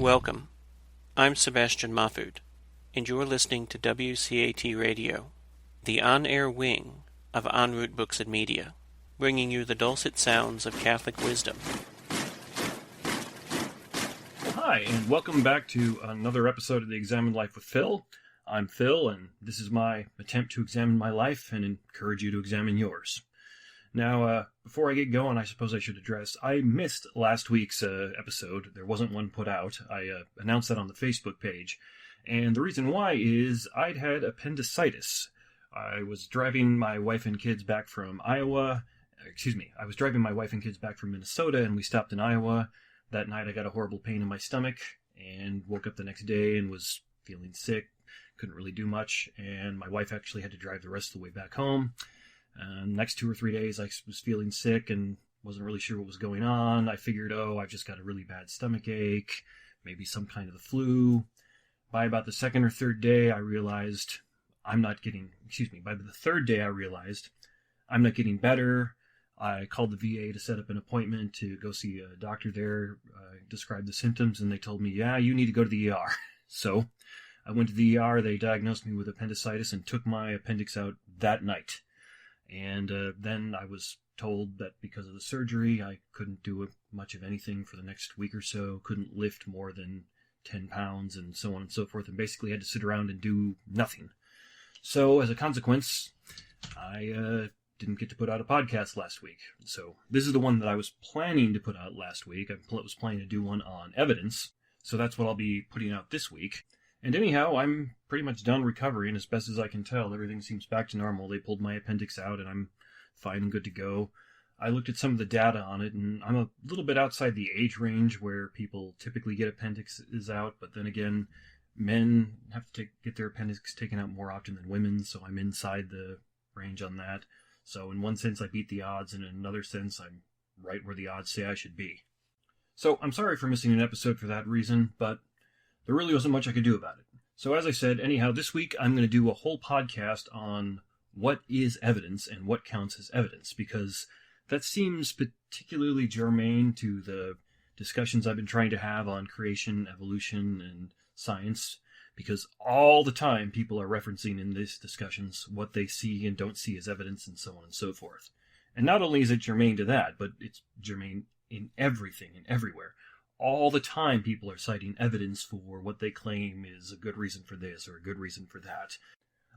Welcome. I'm Sebastian Mahfood, and you're listening to WCAT Radio, the on-air wing of En route Books and Media, bringing you the dulcet sounds of Catholic wisdom. Hi, and welcome back to another episode of the Examined Life with Phil. I'm Phil, and this is my attempt to examine my life and encourage you to examine yours. Now, before I get going, I suppose I should address, I missed last week's episode. There wasn't one put out. I announced that on the Facebook page. And the reason why is I'd had appendicitis. I was driving my wife and kids back from Minnesota, and we stopped in Iowa. That night I got a horrible pain in my stomach and woke up the next day and was feeling sick. Couldn't really do much, and my wife actually had to drive the rest of the way back home. Next 2 or 3 days, I was feeling sick and wasn't really sure what was going on. I figured, I've just got a really bad stomach ache, maybe some kind of the flu. By about the second or third day, I realized by the third day, I realized I'm not getting better. I called the VA to set up an appointment to go see a doctor there, described the symptoms, and they told me, yeah, you need to go to the ER. So I went to the ER, they diagnosed me with appendicitis and took my appendix out that night. And then I was told that because of the surgery, I couldn't do much of anything for the next week or so, couldn't lift more than 10 pounds, and so on and so forth, and basically had to sit around and do nothing. So, as a consequence, I didn't get to put out a podcast last week. So, this is the one that I was planning to put out last week. I was planning to do one on evidence, so that's what I'll be putting out this week. And anyhow, I'm pretty much done recovering as best as I can tell. Everything seems back to normal. They pulled my appendix out and I'm fine and good to go. I looked at some of the data on it and I'm a little bit outside the age range where people typically get appendixes out. But then again, men have to get their appendix taken out more often than women. So I'm inside the range on that. So in one sense, I beat the odds. And in another sense, I'm right where the odds say I should be. So I'm sorry for missing an episode for that reason, but there really wasn't much I could do about it. So as I said, anyhow, this week I'm going to do a whole podcast on what is evidence and what counts as evidence, because that seems particularly germane to the discussions I've been trying to have on creation, evolution, and science, because all the time people are referencing in these discussions what they see and don't see as evidence and so on and so forth. And not only is it germane to that, but it's germane in everything and everywhere. All the time people are citing evidence for what they claim is a good reason for this or a good reason for that.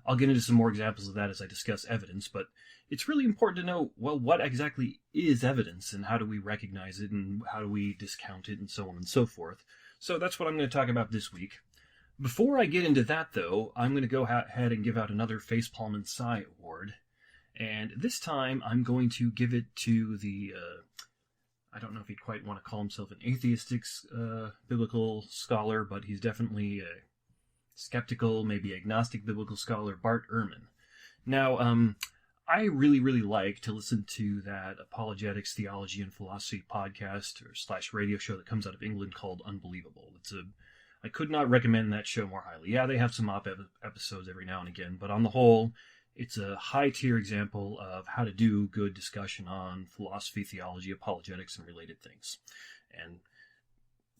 I'll get into some more examples of that as I discuss evidence, but it's really important to know, well, what exactly is evidence and how do we recognize it and how do we discount it and so on and so forth. So that's what I'm going to talk about this week. Before I get into that, though, I'm going to go ahead and give out another Facepalm and Sigh Award. And this time I'm going to give it to the I don't know if he'd quite want to call himself an atheistic biblical scholar, but he's definitely a skeptical, maybe agnostic biblical scholar, Bart Ehrman. Now, I really, really like to listen to that apologetics, theology, and philosophy podcast or / radio show that comes out of England called Unbelievable. I could not recommend that show more highly. Yeah, they have some episodes every now and again, but on the whole, it's a high-tier example of how to do good discussion on philosophy, theology, apologetics, and related things. And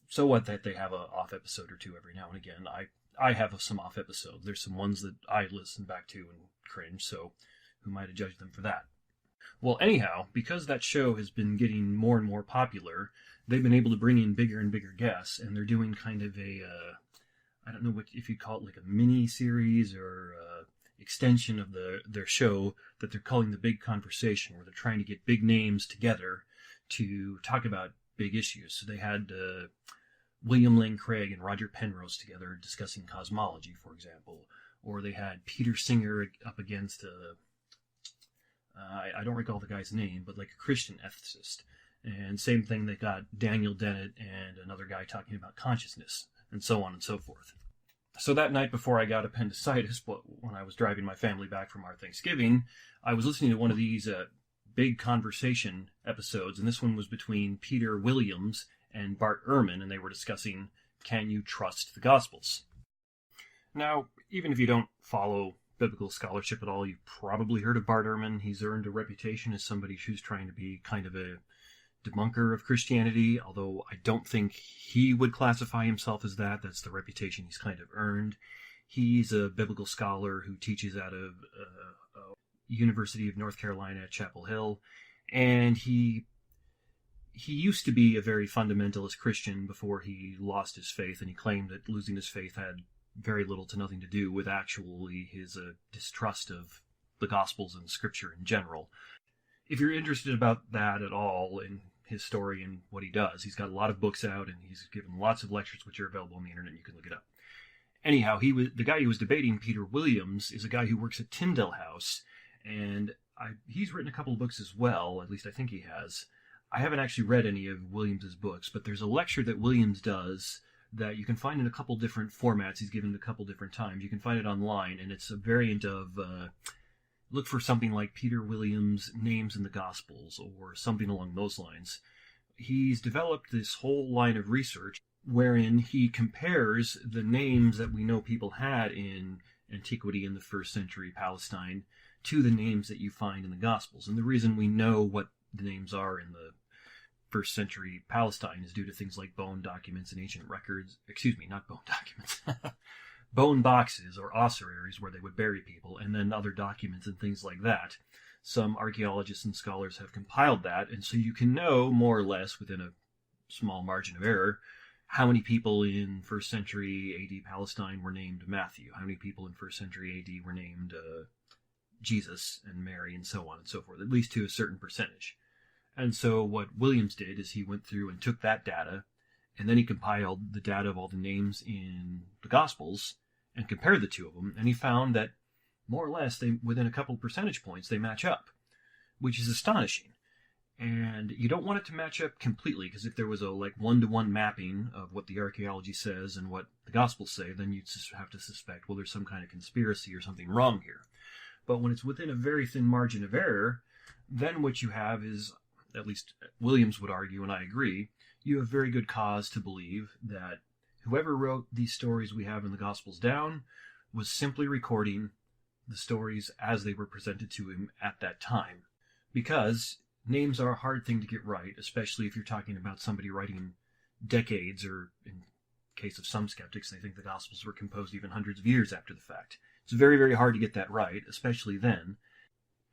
so what that they have an off episode or two every now and again. I have some off episodes. There's some ones that I listen back to and cringe, so who might have judged them for that? Well, anyhow, because that show has been getting more and more popular, they've been able to bring in bigger and bigger guests, and they're doing kind of a, I don't know if you'd call it like a mini-series or extension of their show that they're calling The Big Conversation, where they're trying to get big names together to talk about big issues. So they had William Lane Craig and Roger Penrose together discussing cosmology, for example. Or they had Peter Singer up against, I don't recall the guy's name, but like a Christian ethicist. And same thing, they got Daniel Dennett and another guy talking about consciousness, and so on and so forth. So that night before I got appendicitis, when I was driving my family back from our Thanksgiving, I was listening to one of these big conversation episodes, and this one was between Peter Williams and Bart Ehrman, and they were discussing, can you trust the Gospels? Now, even if you don't follow biblical scholarship at all, you've probably heard of Bart Ehrman. He's earned a reputation as somebody who's trying to be kind of a debunker of Christianity, although I don't think he would classify himself as that. That's the reputation he's kind of earned. He's a biblical scholar who teaches out of University of North Carolina at Chapel Hill, and he used to be a very fundamentalist Christian before he lost his faith, and he claimed that losing his faith had very little to nothing to do with actually his distrust of the Gospels and Scripture in general. If you're interested about that at all in his story and what he does, he's got a lot of books out, and he's given lots of lectures which are available on the internet. You can look it up. Anyhow, the guy who was debating, Peter Williams, is a guy who works at Tyndale House, and he's written a couple of books as well, at least I think he has. I haven't actually read any of Williams's books, but there's a lecture that Williams does that you can find in a couple different formats. He's given it a couple different times. You can find it online, and it's a variant of, look for something like Peter Williams' Names in the Gospels, or something along those lines. He's developed this whole line of research wherein he compares the names that we know people had in antiquity in the first century Palestine to the names that you find in the Gospels. And the reason we know what the names are in the first century Palestine is due to things like bone documents and ancient records. Excuse me, not bone documents. Bone boxes or ossuaries where they would bury people, and then other documents and things like that. Some archaeologists and scholars have compiled that, and so you can know more or less within a small margin of error how many people in first century AD Palestine were named Matthew, how many people in first century AD were named Jesus and Mary, and so on and so forth, at least to a certain percentage. And so what Williams did is he went through and took that data, and then he compiled the data of all the names in the Gospels and compared the two of them, and he found that more or less, within a couple of percentage points, they match up, which is astonishing. And you don't want it to match up completely, because if there was a one-to-one mapping of what the archaeology says and what the Gospels say, then you'd have to suspect, well, there's some kind of conspiracy or something wrong here. But when it's within a very thin margin of error, then what you have is, at least Williams would argue, and I agree, you have very good cause to believe that whoever wrote these stories we have in the Gospels down was simply recording the stories as they were presented to him at that time. Because names are a hard thing to get right, especially if you're talking about somebody writing decades, or in case of some skeptics, they think the Gospels were composed even hundreds of years after the fact. It's very, very hard to get that right, especially then.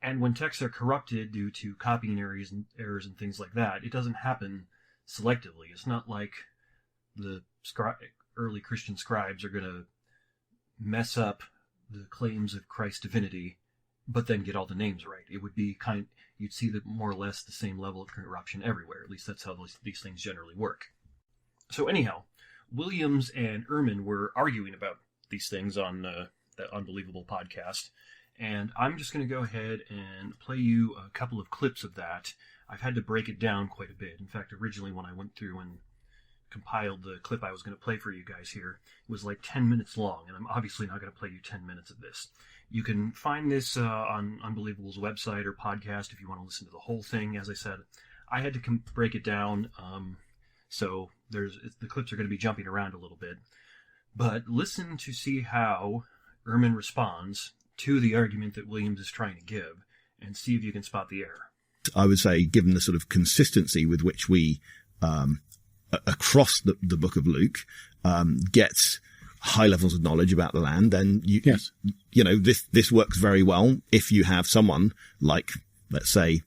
And when texts are corrupted due to copying errors and things like that, it doesn't happen selectively. It's not like the early Christian scribes are going to mess up the claims of Christ's divinity, but then get all the names right. It would be you'd see more or less the same level of corruption everywhere. At least that's how these things generally work. So anyhow, Williams and Ehrman were arguing about these things on that Unbelievable podcast, and I'm just going to go ahead and play you a couple of clips of that. I've had to break it down quite a bit. In fact, originally when I went through and compiled the clip I was going to play for you guys here, it was like 10 minutes long, and I'm obviously not going to play you 10 minutes of this. You can find this on Unbelievable's website or podcast if you want to listen to the whole thing. As I said, I had to break it down, so the clips are going to be jumping around a little bit. But listen to see how Ehrman responds to the argument that Williams is trying to give, and see if you can spot the error. I would say, given the sort of consistency with which we, across the book of Luke, get high levels of knowledge about the land, then yes. This works very well if you have someone like, let's say,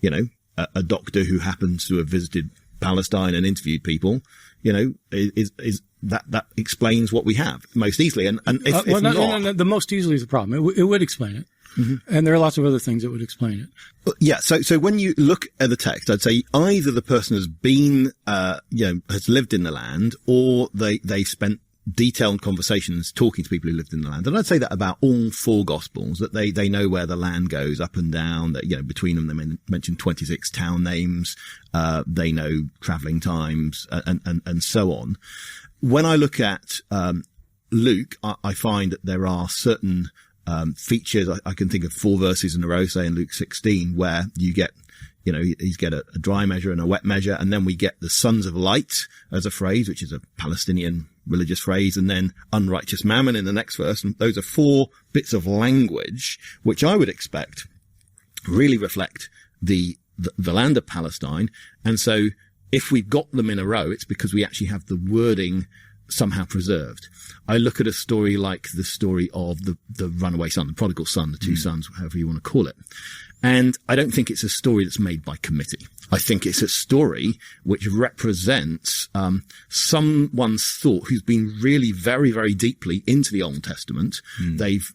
a doctor who happens to have visited Palestine and interviewed people, is that explains what we have most easily. And if no, the most easily is the problem. It would explain it. Mm-hmm. And there are lots of other things that would explain it. But yeah. So when you look at the text, I'd say either the person has been, has lived in the land, or they spent detailed conversations talking to people who lived in the land. And I'd say that about all four Gospels, that they know where the land goes up and down, that, between them, they mention 26 town names, they know traveling times and so on. When I look at, Luke, I find that there are certain, features. I can think of 4 verses in a row, say in Luke 16, where you get, he's get a dry measure and a wet measure, and then we get the sons of light as a phrase, which is a Palestinian religious phrase, and then unrighteous mammon in the next verse. And those are 4 bits of language, which I would expect really reflect the the land of Palestine. And so if we've got them in a row, it's because we actually have the wording somehow preserved. I look at a story like the story of the runaway son, the prodigal son, the two sons, however you want to call it. And I don't think it's a story that's made by committee. I think it's a story which represents someone's thought who's been really very, very deeply into the Old Testament. They've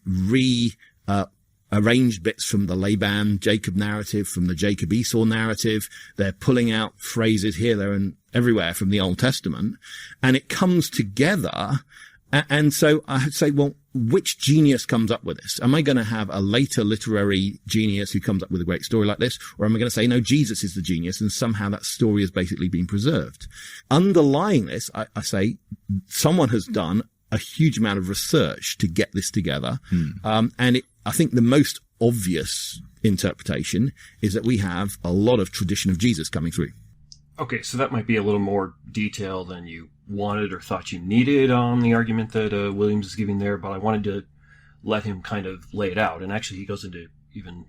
arranged bits from the Laban Jacob narrative, from the Jacob Esau narrative. They're pulling out phrases here, there, and everywhere from the Old Testament, and it comes together. And so I would say, well, which genius comes up with this? Am I going to have a later literary genius who comes up with a great story like this? Or am I going to say, no, Jesus is the genius, and somehow that story has basically been preserved? Underlying this, I say someone has done a huge amount of research to get this together. And I think the most obvious interpretation is that we have a lot of tradition of Jesus coming through. Okay, so that might be a little more detail than you wanted or thought you needed on the argument that Williams is giving there, but I wanted to let him kind of lay it out. And actually, he goes into even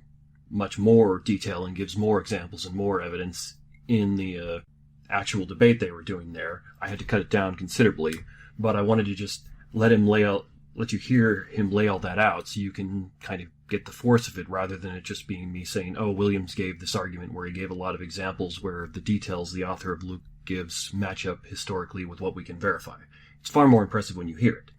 much more detail and gives more examples and more evidence in the actual debate they were doing there. I had to cut it down considerably, but I wanted to just let you hear him lay all that out so you can kind of get the force of it, rather than it just being me saying, oh, Williams gave this argument where he gave a lot of examples where the details the author of Luke gives match up historically with what we can verify. It's far more impressive when you hear it.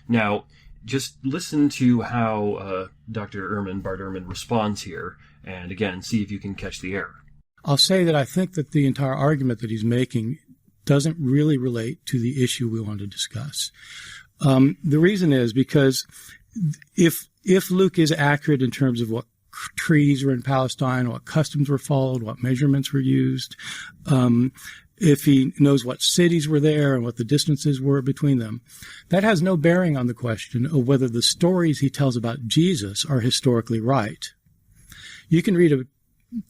Now, just listen to how Dr. Ehrman, Bart Ehrman, responds here, and again, see if you can catch the error. I'll say that I think that the entire argument that he's making doesn't really relate to the issue we want to discuss. The reason is because if Luke is accurate in terms of what trees were in Palestine, what customs were followed, what measurements were used, if he knows what cities were there and what the distances were between them, that has no bearing on the question of whether the stories he tells about Jesus are historically right. You can read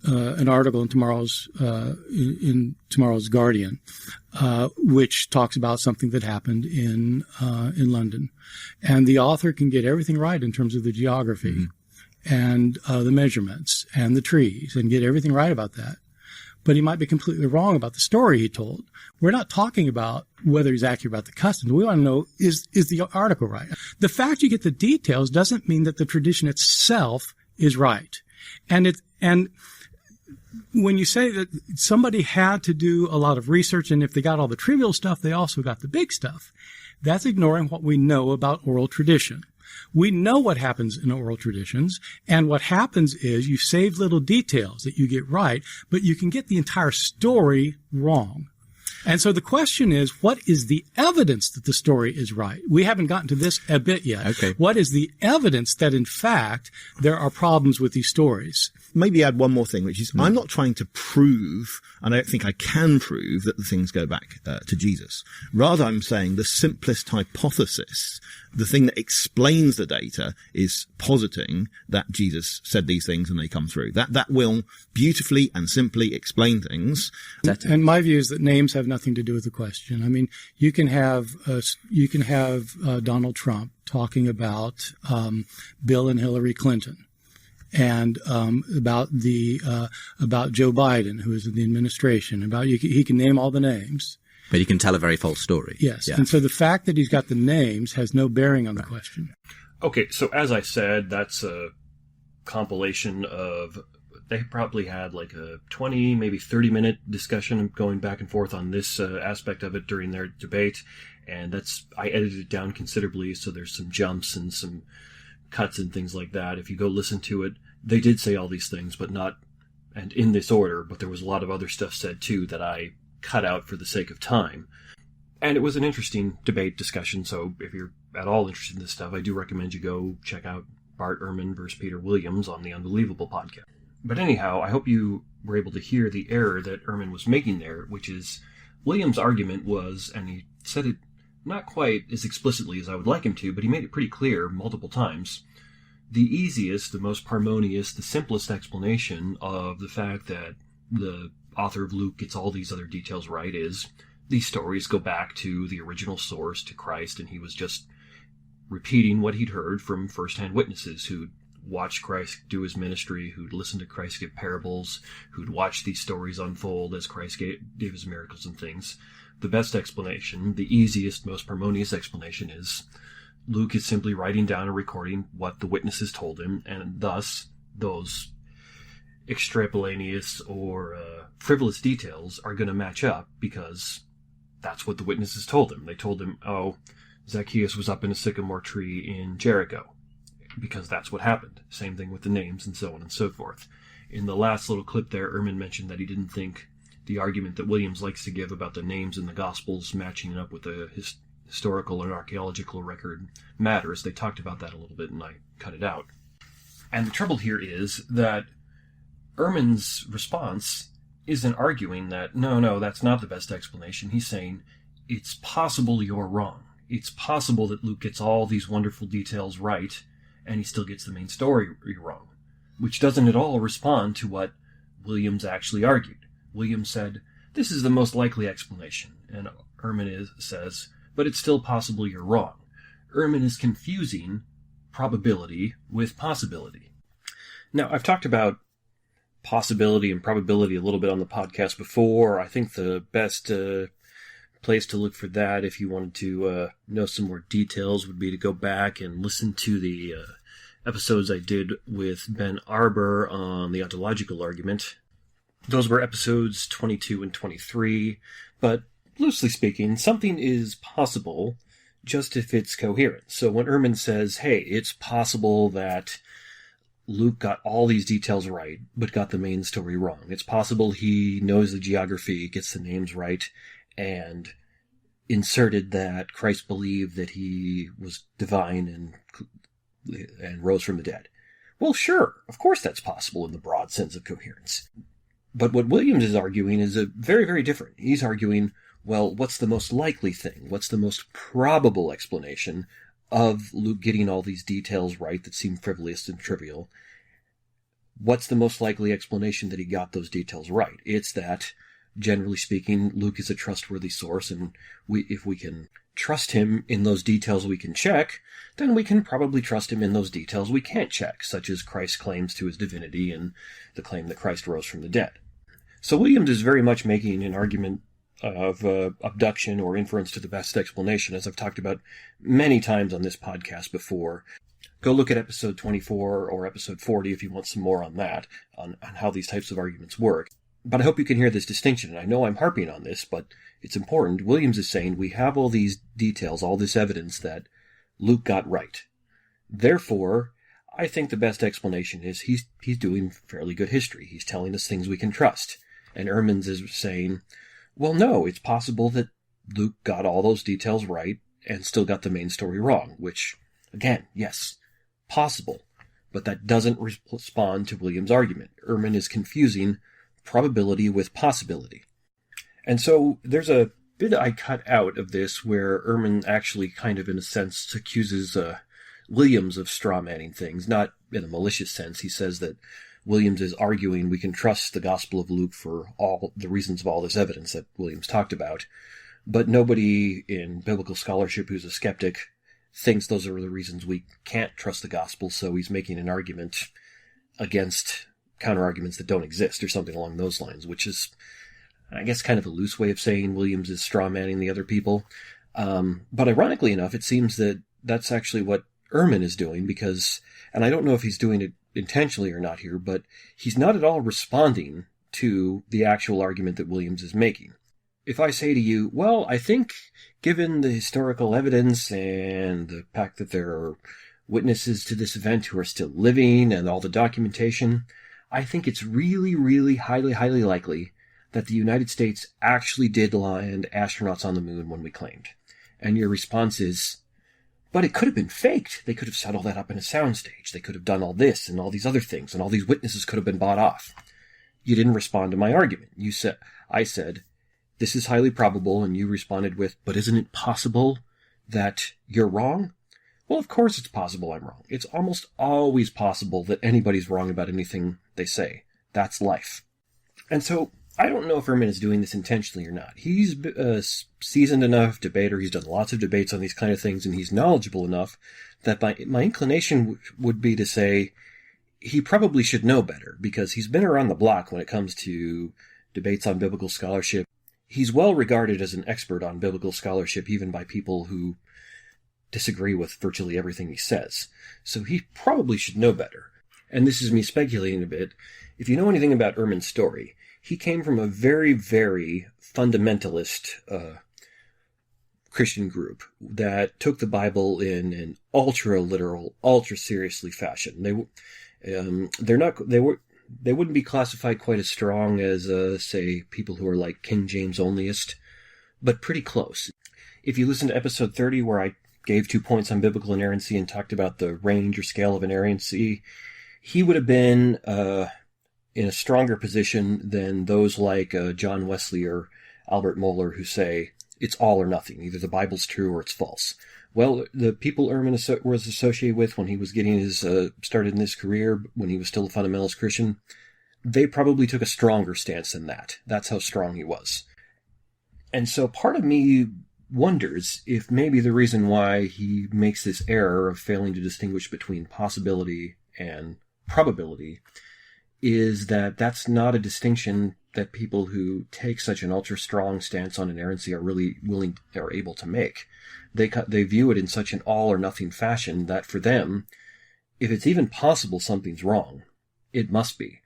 an article in tomorrow's Guardian, which talks about something that happened in London, and the author can get everything right in terms of the geography and the measurements and the trees, and get everything right about that. But he might be completely wrong about the story he told. We're not talking about whether he's accurate about the customs. We want to know, is the article right? The fact you get the details doesn't mean that the tradition itself is right. And when you say that somebody had to do a lot of research, and if they got all the trivial stuff, they also got the big stuff, that's ignoring what we know about oral tradition. We know what happens in oral traditions, and what happens is you save little details that you get right, but you can get the entire story wrong. And so the question is, what is the evidence that the story is right? We haven't gotten to this a bit yet. Okay. What is the evidence that, in fact, there are problems with these stories? Maybe add one more thing, which is I'm not trying to prove, and I don't think I can prove, that the things go back to Jesus. Rather, I'm saying the simplest hypothesis, the thing that explains the data, is positing that Jesus said these things and they come through. That will beautifully and simply explain things. And my view is that names have nothing to do with the question. I mean, you can have Donald Trump talking about Bill and Hillary Clinton, and about Joe Biden, who is in the administration. He can name all the names. But he can tell a very false story. Yes. Yeah. And so the fact that he's got the names has no bearing on the question. Okay, so as I said, that's a compilation of, they probably had like a 20, maybe 30-minute discussion going back and forth on this aspect of it during their debate. And I edited it down considerably, so there's some jumps and some cuts and things like that. If you go listen to it, they did say all these things, but not, and in this order, but there was a lot of other stuff said too that I cut out for the sake of time. And it was an interesting debate discussion, so if you're at all interested in this stuff, I do recommend you go check out Bart Ehrman versus Peter Williams on the Unbelievable podcast. But anyhow, I hope you were able to hear the error that Ehrman was making there, which is Williams' argument was, and he said it not quite as explicitly as I would like him to, but he made it pretty clear multiple times. The easiest, the most harmonious, the simplest explanation of the fact that the author of Luke gets all these other details right is these stories go back to the original source, to Christ, and he was just repeating what he'd heard from first-hand witnesses who watched Christ do his ministry, who'd listened to Christ give parables, who'd watched these stories unfold as Christ gave his miracles and things. The best explanation, the easiest, most harmonious explanation is Luke is simply writing down and recording what the witnesses told him, and thus those extraneous or frivolous details are going to match up because that's what the witnesses told him. They told him, oh, Zacchaeus was up in a sycamore tree in Jericho, because that's what happened. Same thing with the names and so on and so forth. In the last little clip there, Ehrman mentioned that he didn't think the argument that Williams likes to give about the names in the Gospels matching up with the historical and archaeological record matters. They talked about that a little bit, and I cut it out. And the trouble here is that Ehrman's response isn't arguing that, no, that's not the best explanation. He's saying, it's possible you're wrong. It's possible that Luke gets all these wonderful details right, and he still gets the main story wrong, which doesn't at all respond to what Williams actually argued. Williams said, this is the most likely explanation, and Ehrman says, but it's still possible you're wrong. Ehrman is confusing probability with possibility. Now, I've talked about possibility and probability a little bit on the podcast before. I think the best place to look for that, if you wanted to know some more details, would be to go back and listen to the episodes I did with Ben Arbour on the ontological argument. Those were episodes 22 and 23, but loosely speaking, something is possible just if it's coherent. So when Ehrman says, hey, it's possible that Luke got all these details right, but got the main story wrong. It's possible he knows the geography, gets the names right, and inserted that Christ believed that he was divine and rose from the dead. Well, sure, of course that's possible in the broad sense of coherence. But what Williams is arguing is a very, very different. He's arguing, well, what's the most likely thing? What's the most probable explanation of Luke getting all these details right that seem frivolous and trivial? What's the most likely explanation that he got those details right? It's that, generally speaking, Luke is a trustworthy source, and if we can trust him in those details we can check, then we can probably trust him in those details we can't check, such as Christ's claims to his divinity and the claim that Christ rose from the dead. So Williams is very much making an argument of abduction or inference to the best explanation, as I've talked about many times on this podcast before. Go look at episode 24 or episode 40 if you want some more on that, on how these types of arguments work. But I hope you can hear this distinction, and I know I'm harping on this, but it's important. Williams is saying we have all these details, all this evidence that Luke got right. Therefore, I think the best explanation is he's doing fairly good history. He's telling us things we can trust. And Ehrman's is saying, well, no, it's possible that Luke got all those details right and still got the main story wrong, which, again, yes, possible. But that doesn't respond to Williams' argument. Ehrman is confusing probability with possibility. And so there's a bit I cut out of this where Ehrman actually kind of, in a sense, accuses Williams of straw-manning things, not in a malicious sense. He says that Williams is arguing we can trust the Gospel of Luke for all the reasons of all this evidence that Williams talked about, but nobody in biblical scholarship who's a skeptic thinks those are the reasons we can't trust the Gospel, so he's making an argument against counter-arguments that don't exist, or something along those lines, which is, I guess, kind of a loose way of saying Williams is straw-manning the other people. But ironically enough, it seems that that's actually what Ehrman is doing, because, and I don't know if he's doing it intentionally or not here, but he's not at all responding to the actual argument that Williams is making. If I say to you, well, I think given the historical evidence and the fact that there are witnesses to this event who are still living and all the documentation, I think it's really, really highly likely that the United States actually did land astronauts on the moon when we claimed. And your response is, but it could have been faked. They could have set all that up in a soundstage. They could have done all this and all these other things, and all these witnesses could have been bought off. You didn't respond to my argument. I said, this is highly probable, and you responded with, but isn't it possible that you're wrong? Well, of course it's possible I'm wrong. It's almost always possible that anybody's wrong about anything they say. That's life. And so, I don't know if Ehrman is doing this intentionally or not. He's a seasoned enough debater. He's done lots of debates on these kind of things, and he's knowledgeable enough that my inclination would be to say he probably should know better, because he's been around the block when it comes to debates on biblical scholarship. He's well regarded as an expert on biblical scholarship, even by people who disagree with virtually everything he says. So he probably should know better. And this is me speculating a bit. If you know anything about Ehrman's story, he came from a very, very fundamentalist Christian group that took the Bible in an ultra-literal, ultra-seriously fashion. They wouldn't be classified quite as strong as, say, people who are like King James onlyist, but pretty close. If you listen to episode 30, where I gave 2 points on biblical inerrancy and talked about the range or scale of inerrancy, he would have been in a stronger position than those like John Wesley or Albert Mohler, who say it's all or nothing. Either the Bible's true or it's false. Well, the people Ehrman was associated with when he was getting his started in his career, when he was still a fundamentalist Christian, they probably took a stronger stance than that. That's how strong he was. And so part of me wonders if maybe the reason why he makes this error of failing to distinguish between possibility and probability is that that's not a distinction that people who take such an ultra-strong stance on inerrancy are really willing or able to make. They view it in such an all-or-nothing fashion that for them, if it's even possible something's wrong, it must be.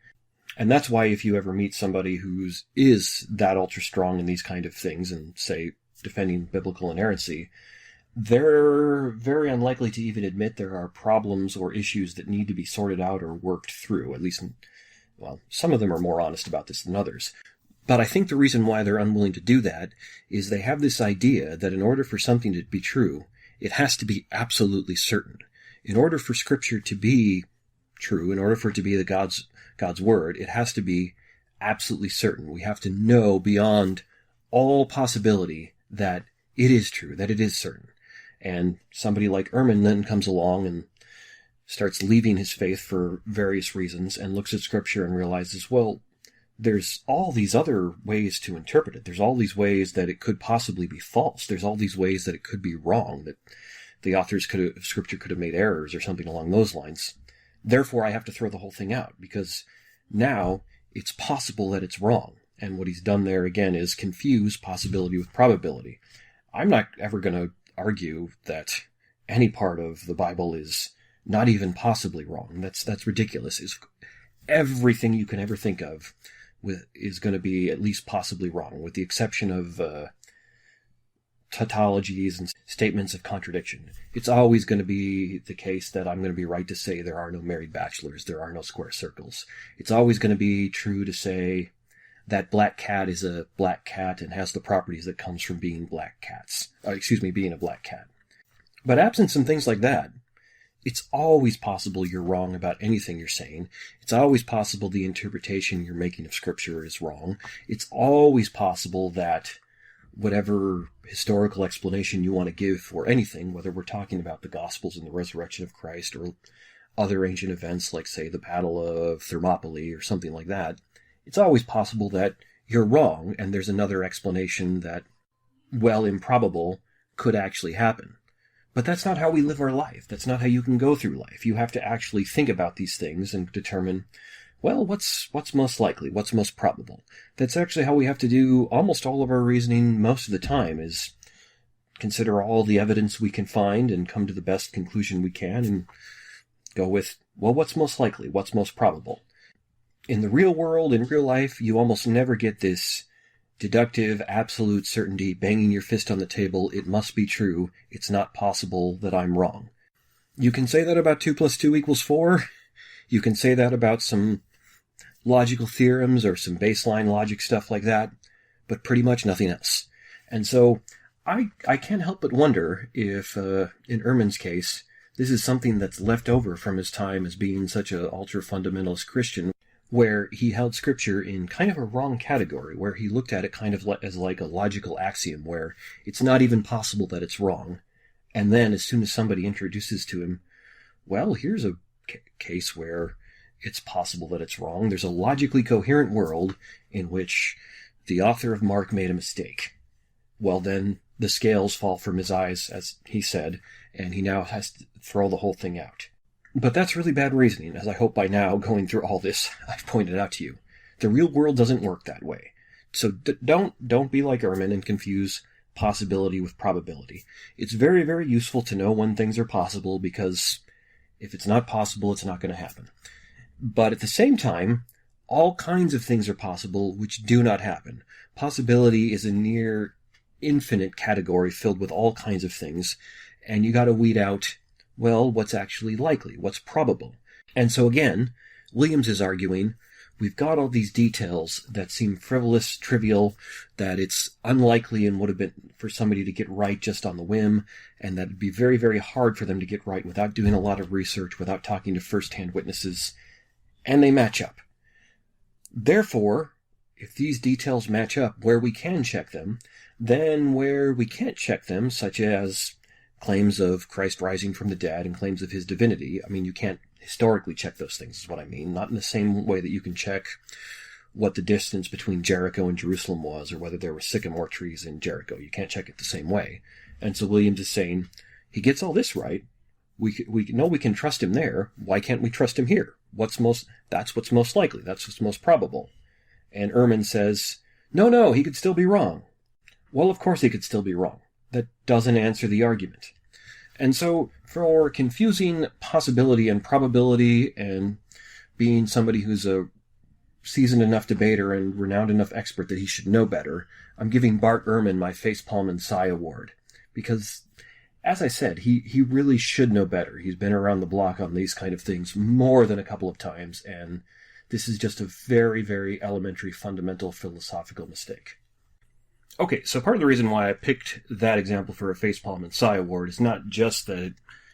And that's why if you ever meet somebody who is that ultra-strong in these kind of things and, say, defending biblical inerrancy, they're very unlikely to even admit there are problems or issues that need to be sorted out or worked through. At least, well, some of them are more honest about this than others. But I think the reason why they're unwilling to do that is they have this idea that in order for something to be true, it has to be absolutely certain. In order for Scripture to be true, in order for it to be God's Word, it has to be absolutely certain. We have to know beyond all possibility that it is true, that it is certain. And somebody like Ehrman then comes along and starts leaving his faith for various reasons and looks at Scripture and realizes, well, there's all these other ways to interpret it. There's all these ways that it could possibly be false. There's all these ways that it could be wrong, that the authors of Scripture could have made errors or something along those lines. Therefore, I have to throw the whole thing out, because now it's possible that it's wrong. And what he's done there, again, is confuse possibility with probability. I'm not ever going to argue that any part of the Bible is not even possibly wrong. That's ridiculous. Everything you can ever think of is going to be at least possibly wrong, with the exception of tautologies and statements of contradiction. It's always going to be the case that I'm going to be right to say there are no married bachelors, there are no square circles. It's always going to be true to say that black cat is a black cat and has the properties that comes from being being a black cat. But absent some things like that, it's always possible you're wrong about anything you're saying. It's always possible the interpretation you're making of Scripture is wrong. It's always possible that whatever historical explanation you want to give for anything, whether we're talking about the Gospels and the resurrection of Christ or other ancient events like, say, the Battle of Thermopylae or something like that, it's always possible that you're wrong and there's another explanation that, well, improbable, could actually happen. But that's not how we live our life. That's not how you can go through life. You have to actually think about these things and determine, well, what's most likely, what's most probable. That's actually how we have to do almost all of our reasoning most of the time, is consider all the evidence we can find and come to the best conclusion we can and go with, well, what's most likely, what's most probable. In the real world, in real life, you almost never get this deductive, absolute certainty, banging your fist on the table, it must be true, it's not possible that I'm wrong. You can say that about 2 + 2 = 4. You can say that about some logical theorems or some baseline logic stuff like that, but pretty much nothing else. And so I can't help but wonder if, in Ehrman's case, this is something that's left over from his time as being such an ultra-fundamentalist Christian, where he held Scripture in kind of a wrong category, where he looked at it kind of as like a logical axiom, where it's not even possible that it's wrong. And then as soon as somebody introduces to him, well, here's a case where it's possible that it's wrong. There's a logically coherent world in which the author of Mark made a mistake. Well, then the scales fall from his eyes, as he said, and he now has to throw the whole thing out. But that's really bad reasoning, as I hope by now, going through all this, I've pointed out to you. The real world doesn't work that way. So don't be like Ehrman and confuse possibility with probability. It's very, very useful to know when things are possible, because if it's not possible, it's not going to happen. But at the same time, all kinds of things are possible which do not happen. Possibility is a near infinite category filled with all kinds of things, and you got to weed out, well, what's actually likely, what's probable. And so again, Williams is arguing, we've got all these details that seem frivolous, trivial, that it's unlikely and would have been for somebody to get right just on the whim, and that it'd be very, very hard for them to get right without doing a lot of research, without talking to first-hand witnesses, and they match up. Therefore, if these details match up where we can check them, then where we can't check them, such as claims of Christ rising from the dead and claims of his divinity, I mean, you can't historically check those things, is what I mean. Not in the same way that you can check what the distance between Jericho and Jerusalem was, or whether there were sycamore trees in Jericho. You can't check it the same way. And so Williams is saying, he gets all this right. We know we can trust him there. Why can't we trust him here? That's what's most likely. That's what's most probable. And Ehrman says, no, he could still be wrong. Well, of course he could still be wrong. That doesn't answer the argument. And so, for confusing possibility and probability, and being somebody who's a seasoned enough debater and renowned enough expert that he should know better, I'm giving Bart Ehrman my facepalm and sigh award. Because, as I said, he really should know better. He's been around the block on these kind of things more than a couple of times, and this is just a very, very elementary, fundamental philosophical mistake. Okay, so part of the reason why I picked that example for a facepalm and sigh award is not just that it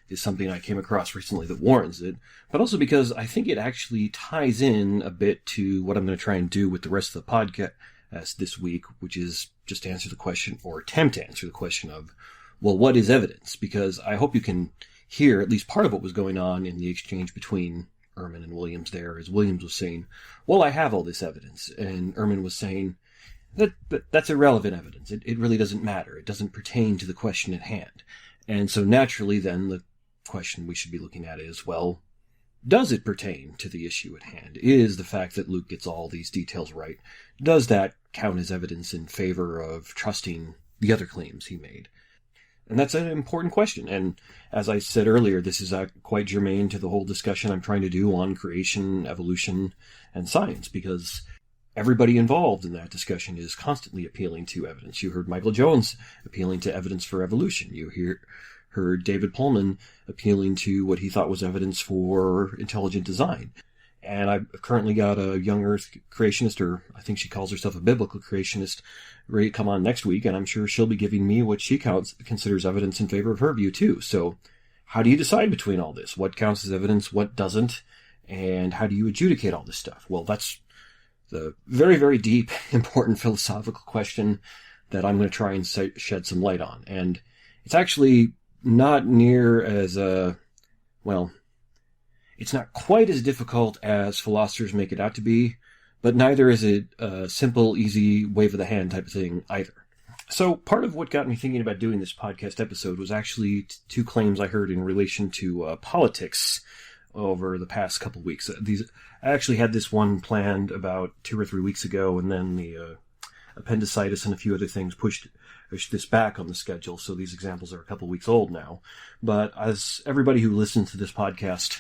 is something I came across recently that warrants it, but also because I think it actually ties in a bit to what I'm going to try and do with the rest of the podcast this week, which is just answer the question, or attempt to answer the question of, well, what is evidence? Because I hope you can hear at least part of what was going on in the exchange between Ehrman and Williams there, as Williams was saying, well, I have all this evidence, and Ehrman was saying, that's irrelevant evidence. It really doesn't matter. It doesn't pertain to the question at hand. And so naturally then the question we should be looking at is, well, does it pertain to the issue at hand? Is the fact that Luke gets all these details right, does that count as evidence in favor of trusting the other claims he made? And that's an important question. And as I said earlier, this is quite germane to the whole discussion I'm trying to do on creation, evolution, and science, because everybody involved in that discussion is constantly appealing to evidence. You heard Michael Jones appealing to evidence for evolution. You heard David Pullman appealing to what he thought was evidence for intelligent design. And I've currently got a young earth creationist, or I think she calls herself a biblical creationist, ready to come on next week, and I'm sure she'll be giving me what she considers evidence in favor of her view too. So how do you decide between all this? What counts as evidence, what doesn't? And how do you adjudicate all this stuff? Well, that's the very, very deep, important philosophical question that I'm going to try and shed some light on. And it's actually not near as it's not quite as difficult as philosophers make it out to be, but neither is it a simple, easy, wave of the hand type of thing either. So part of what got me thinking about doing this podcast episode was actually two claims I heard in relation to politics over the past couple of weeks. I actually had this one planned about 2 or 3 weeks ago, and then the appendicitis and a few other things pushed this back on the schedule, so these examples are a couple of weeks old now. But as everybody who listens to this podcast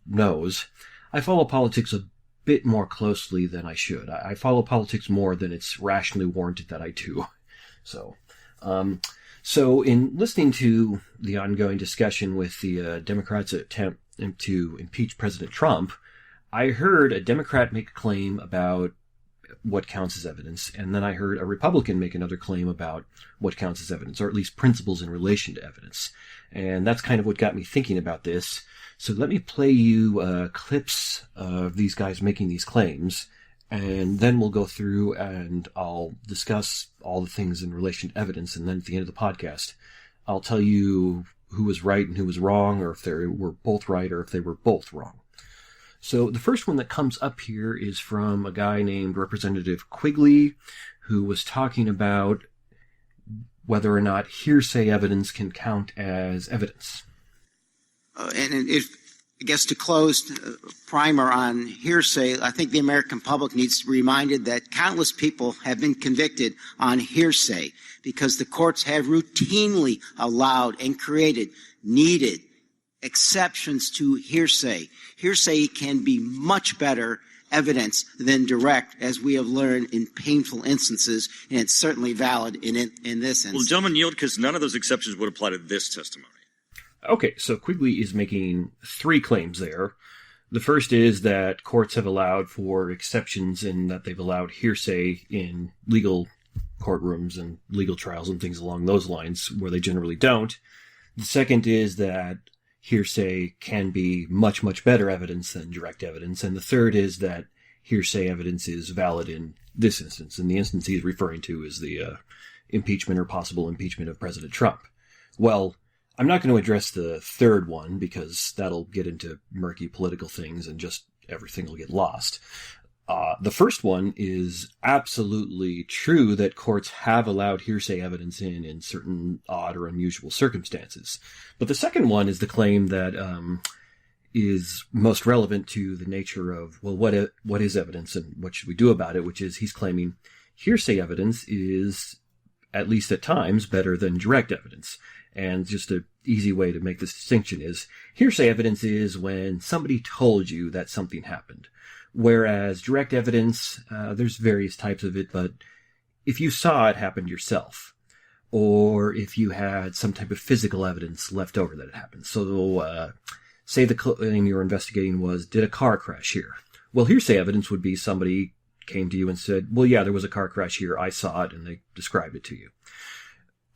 knows, I follow politics a bit more closely than I should. I follow politics more than it's rationally warranted that I do. So in listening to the ongoing discussion with the Democrats' attempt to impeach President Trump, I heard a Democrat make a claim about what counts as evidence, and then I heard a Republican make another claim about what counts as evidence, or at least principles in relation to evidence. And that's kind of what got me thinking about this. So let me play you clips of these guys making these claims, and then we'll go through and I'll discuss all the things in relation to evidence, and then at the end of the podcast, I'll tell you who was right and who was wrong, or if they were both right or if they were both wrong. So the first one that comes up here is from a guy named Representative Quigley, who was talking about whether or not hearsay evidence can count as evidence. And I guess to close, primer on hearsay, I think the American public needs to be reminded that countless people have been convicted on hearsay because the courts have routinely allowed and created needed exceptions to hearsay. Hearsay can be much better evidence than direct, as we have learned in painful instances, and it's certainly valid in this instance. Well, gentlemen, yield, because none of those exceptions would apply to this testimony. Okay, so Quigley is making three claims there. The first is that courts have allowed for exceptions in that they've allowed hearsay in legal courtrooms and legal trials and things along those lines where they generally don't. The second is that hearsay can be much, much better evidence than direct evidence. And the third is that hearsay evidence is valid in this instance. And the instance he's referring to is the impeachment or possible impeachment of President Trump. Well, I'm not going to address the third one because that'll get into murky political things and just everything will get lost. The first one is absolutely true that courts have allowed hearsay evidence in certain odd or unusual circumstances. But the second one is the claim that is most relevant to the nature of, well, what is evidence and what should we do about it, which is he's claiming hearsay evidence is, at least at times, better than direct evidence. And just an easy way to make this distinction is hearsay evidence is when somebody told you that something happened. Whereas direct evidence, there's various types of it, but if you saw it happen yourself, or if you had some type of physical evidence left over that it happened. So, say the claim you're investigating was, did a car crash here? Well, hearsay evidence would be somebody came to you and said, well, yeah, there was a car crash here. I saw it, and they described it to you.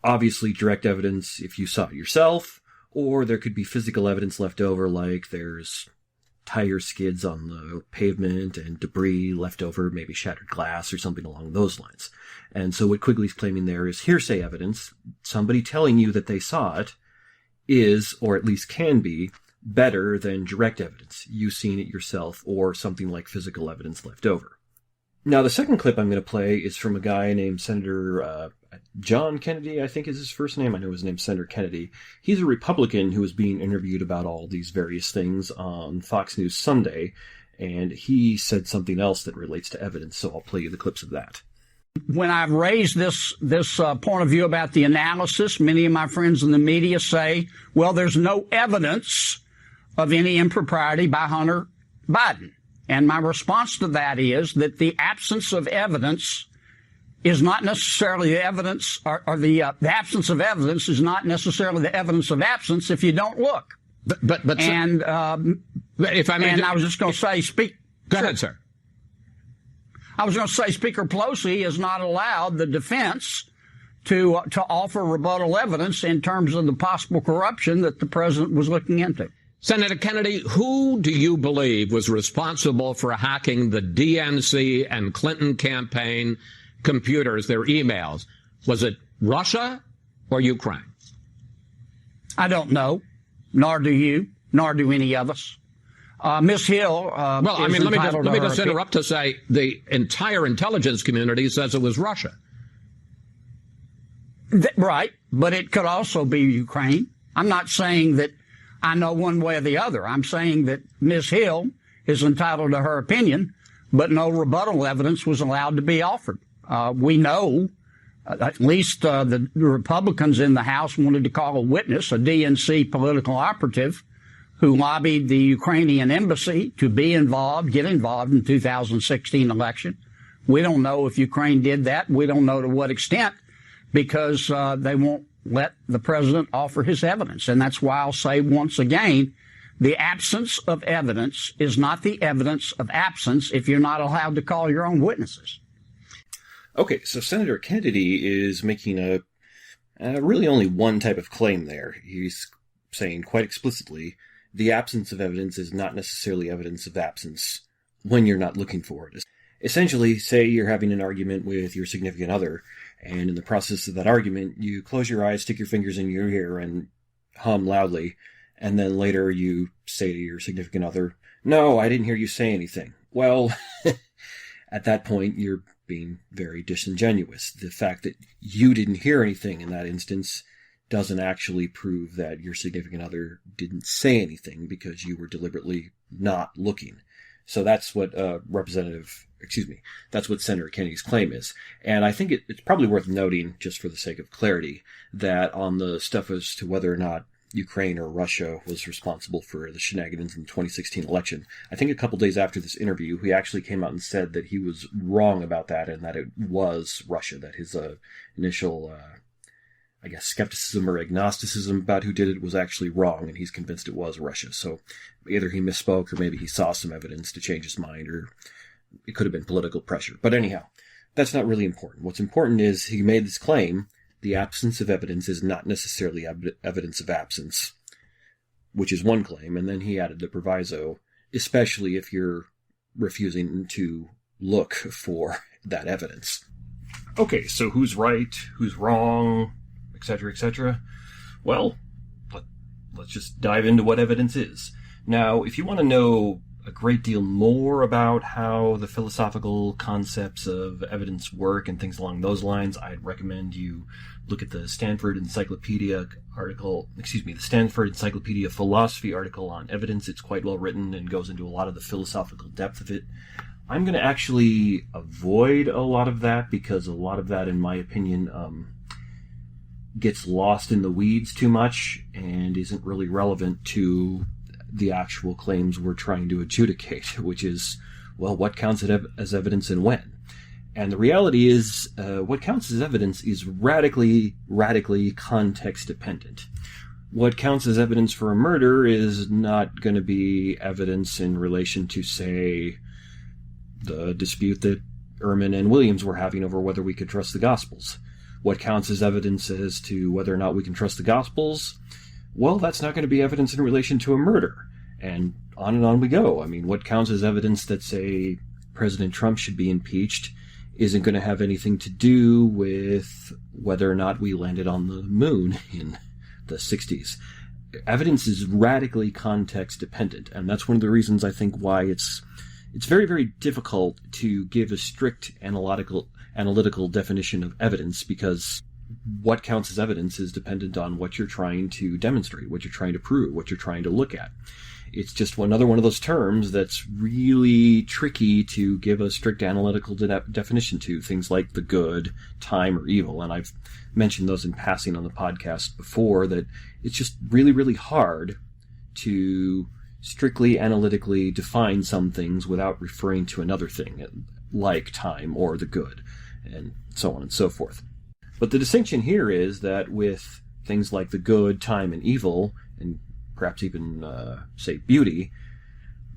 Obviously, direct evidence if you saw it yourself, or there could be physical evidence left over, like there's tire skids on the pavement and debris left over, maybe shattered glass or something along those lines. And so what Quigley's claiming there is hearsay evidence. Somebody telling you that they saw it is, or at least can be, better than direct evidence, you seeing it yourself, or something like physical evidence left over. Now, the second clip I'm going to play is from a guy named Senator John Kennedy, I think is his first name. I know his name's Senator Kennedy. He's a Republican who was being interviewed about all these various things on Fox News Sunday, and he said something else that relates to evidence, so I'll play you the clips of that. When I've raised this point of view about the analysis, many of my friends in the media say, well, there's no evidence of any impropriety by Hunter Biden. And my response to that is that the absence of evidence is not necessarily the evidence, or the absence of evidence is not necessarily the evidence of absence if you don't look. But and if I may, and I was just going to say, Go ahead, sir. I was going to say Speaker Pelosi has not allowed the defense to offer rebuttal evidence in terms of the possible corruption that the president was looking into. Senator Kennedy, who do you believe was responsible for hacking the DNC and Clinton campaign computers, their emails? Was it Russia or Ukraine? I don't know, nor do you, nor do any of us. Ms. Hill, well, I mean, let me just interrupt to say the entire intelligence community says it was Russia. Right, but it could also be Ukraine. I'm not saying that I know one way or the other. I'm saying that Ms. Hill is entitled to her opinion, but no rebuttal evidence was allowed to be offered. We know, at least the Republicans in the House wanted to call a witness, a DNC political operative, who lobbied the Ukrainian embassy to get involved in the 2016 election. We don't know if Ukraine did that. We don't know to what extent, because they won't let the president offer his evidence. And that's why I'll say once again, the absence of evidence is not the evidence of absence if you're not allowed to call your own witnesses. Okay, so Senator Kennedy is making a really only one type of claim there. He's saying quite explicitly, the absence of evidence is not necessarily evidence of absence when you're not looking for it. Essentially, say you're having an argument with your significant other, and in the process of that argument, you close your eyes, stick your fingers in your ear, and hum loudly, and then later you say to your significant other, "No, I didn't hear you say anything." Well, at that point, you're being very disingenuous. The fact that you didn't hear anything in that instance doesn't actually prove that your significant other didn't say anything because you were deliberately not looking. So that's what that's what Senator Kennedy's claim is. And I think it's probably worth noting, just for the sake of clarity, that on the stuff as to whether or not Ukraine or Russia was responsible for the shenanigans in the 2016 election, I think a couple days after this interview, he actually came out and said that he was wrong about that and that it was Russia, that his initial skepticism or agnosticism about who did it was actually wrong, and he's convinced it was Russia. So either he misspoke, or maybe he saw some evidence to change his mind, or it could have been political pressure. But anyhow, that's not really important. What's important is he made this claim: the absence of evidence is not necessarily evidence of absence, which is one claim, and then he added the proviso, especially if you're refusing to look for that evidence. Okay, so who's right, who's wrong, etc., etc.? Well, let's just dive into what evidence is. Now, if you want to know a great deal more about how the philosophical concepts of evidence work and things along those lines, I'd recommend you look at the Stanford Encyclopedia Philosophy article on evidence. It's quite well written and goes into a lot of the philosophical depth of it. I'm going to actually avoid a lot of that because a lot of that, in my opinion, gets lost in the weeds too much and isn't really relevant to the actual claims we're trying to adjudicate, which is, well, what counts as evidence and when? And the reality is, what counts as evidence is radically context dependent. What counts as evidence for a murder is not going to be evidence in relation to, say, the dispute that Ehrman and Williams were having over whether we could trust the Gospels. What counts as evidence as to whether or not we can trust the Gospels? Well, that's not going to be evidence in relation to a murder. And on we go. I mean, what counts as evidence that, say, President Trump should be impeached isn't going to have anything to do with whether or not we landed on the moon in the 60s. Evidence is radically context dependent, and that's one of the reasons I think why it's very, very difficult to give a strict analytical definition of evidence, because what counts as evidence is dependent on what you're trying to demonstrate, what you're trying to prove, what you're trying to look at. It's just another one of those terms that's really tricky to give a strict analytical definition to, things like the good, time, or evil. And I've mentioned those in passing on the podcast before, that it's just really, really hard to strictly analytically define some things without referring to another thing, like time or the good, and so on and so forth. But the distinction here is that with things like the good, time, and evil, and perhaps even, say, beauty,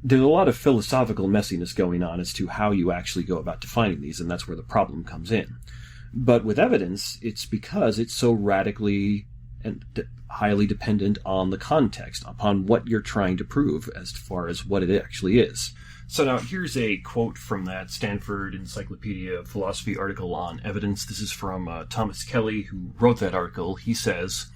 there's a lot of philosophical messiness going on as to how you actually go about defining these, and that's where the problem comes in. But with evidence, it's because it's so radically and highly dependent on the context, upon what you're trying to prove as far as what it actually is. So now here's a quote from that Stanford Encyclopedia Philosophy article on evidence. This is from Thomas Kelly, who wrote that article. He says,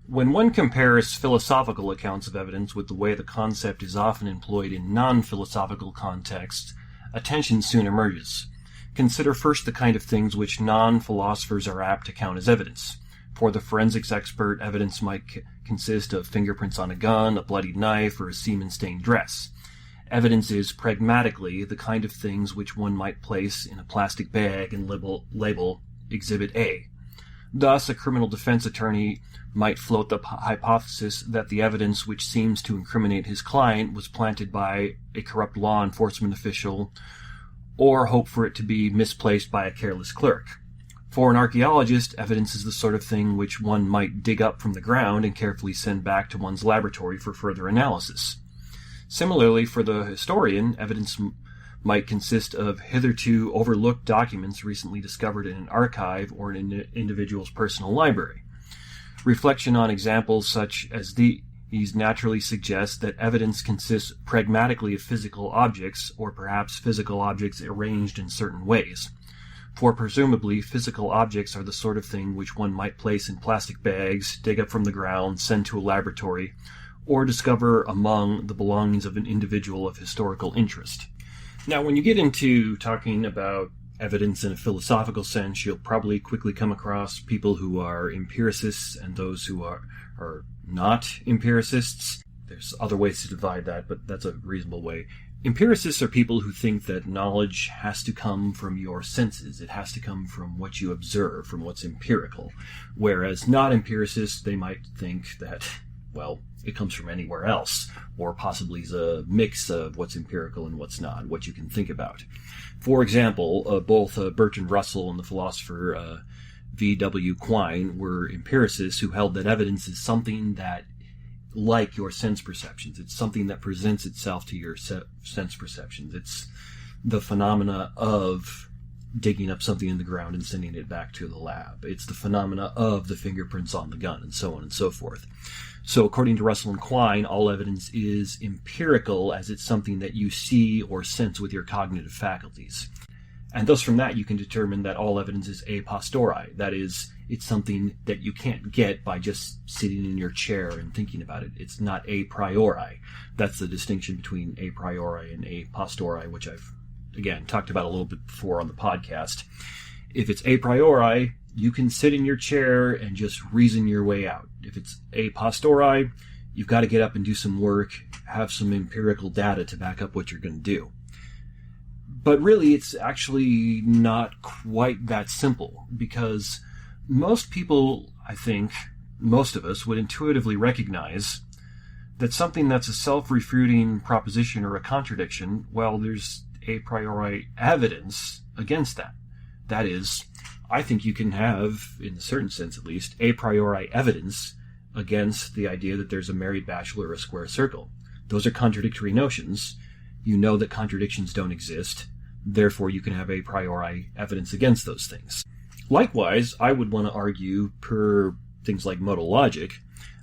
"When one compares philosophical accounts of evidence with the way the concept is often employed in non-philosophical contexts, a tension soon emerges. Consider first the kind of things which non-philosophers are apt to count as evidence. For the forensics expert, evidence might consist of fingerprints on a gun, a bloodied knife, or a semen-stained dress. Evidence is, pragmatically, the kind of things which one might place in a plastic bag and label Exhibit A. Thus, a criminal defense attorney might float the hypothesis that the evidence which seems to incriminate his client was planted by a corrupt law enforcement official, or hope for it to be misplaced by a careless clerk. For an archaeologist, evidence is the sort of thing which one might dig up from the ground and carefully send back to one's laboratory for further analysis. Similarly, for the historian, evidence might consist of hitherto overlooked documents recently discovered in an archive or in an individual's personal library. Reflection on examples such as these naturally suggests that evidence consists pragmatically of physical objects, or perhaps physical objects arranged in certain ways. For presumably, physical objects are the sort of thing which one might place in plastic bags, dig up from the ground, send to a laboratory, or discover among the belongings of an individual of historical interest." Now, when you get into talking about evidence in a philosophical sense, you'll probably quickly come across people who are empiricists and those who are not empiricists. There's other ways to divide that, but that's a reasonable way. Empiricists are people who think that knowledge has to come from your senses. It has to come from what you observe, from what's empirical. Whereas not empiricists, they might think that, well, it comes from anywhere else, or possibly is a mix of what's empirical and what's not, what you can think about. For example, both Bertrand Russell and the philosopher V.W. Quine were empiricists who held that evidence is something that, like your sense perceptions, it's something that presents itself to your sense perceptions. It's the phenomena of digging up something in the ground and sending it back to the lab. It's the phenomena of the fingerprints on the gun, and so on and so forth. So according to Russell and Quine, all evidence is empirical as it's something that you see or sense with your cognitive faculties. And thus from that you can determine that all evidence is a posteriori. That is, it's something that you can't get by just sitting in your chair and thinking about it. It's not a priori. That's the distinction between a priori and a posteriori, which I've, again, talked about a little bit before on the podcast. If it's a priori, you can sit in your chair and just reason your way out. If it's a posteriori, you've got to get up and do some work, have some empirical data to back up what you're going to do. But really, it's actually not quite that simple, because most people, I think, most of us, would intuitively recognize that something that's a self-refuting proposition or a contradiction, well, there's a priori evidence against that. That is, I think you can have, in a certain sense at least, a priori evidence against the idea that there's a married bachelor or a square circle. Those are contradictory notions. You know that contradictions don't exist. Therefore, you can have a priori evidence against those things. Likewise, I would want to argue, per things like modal logic,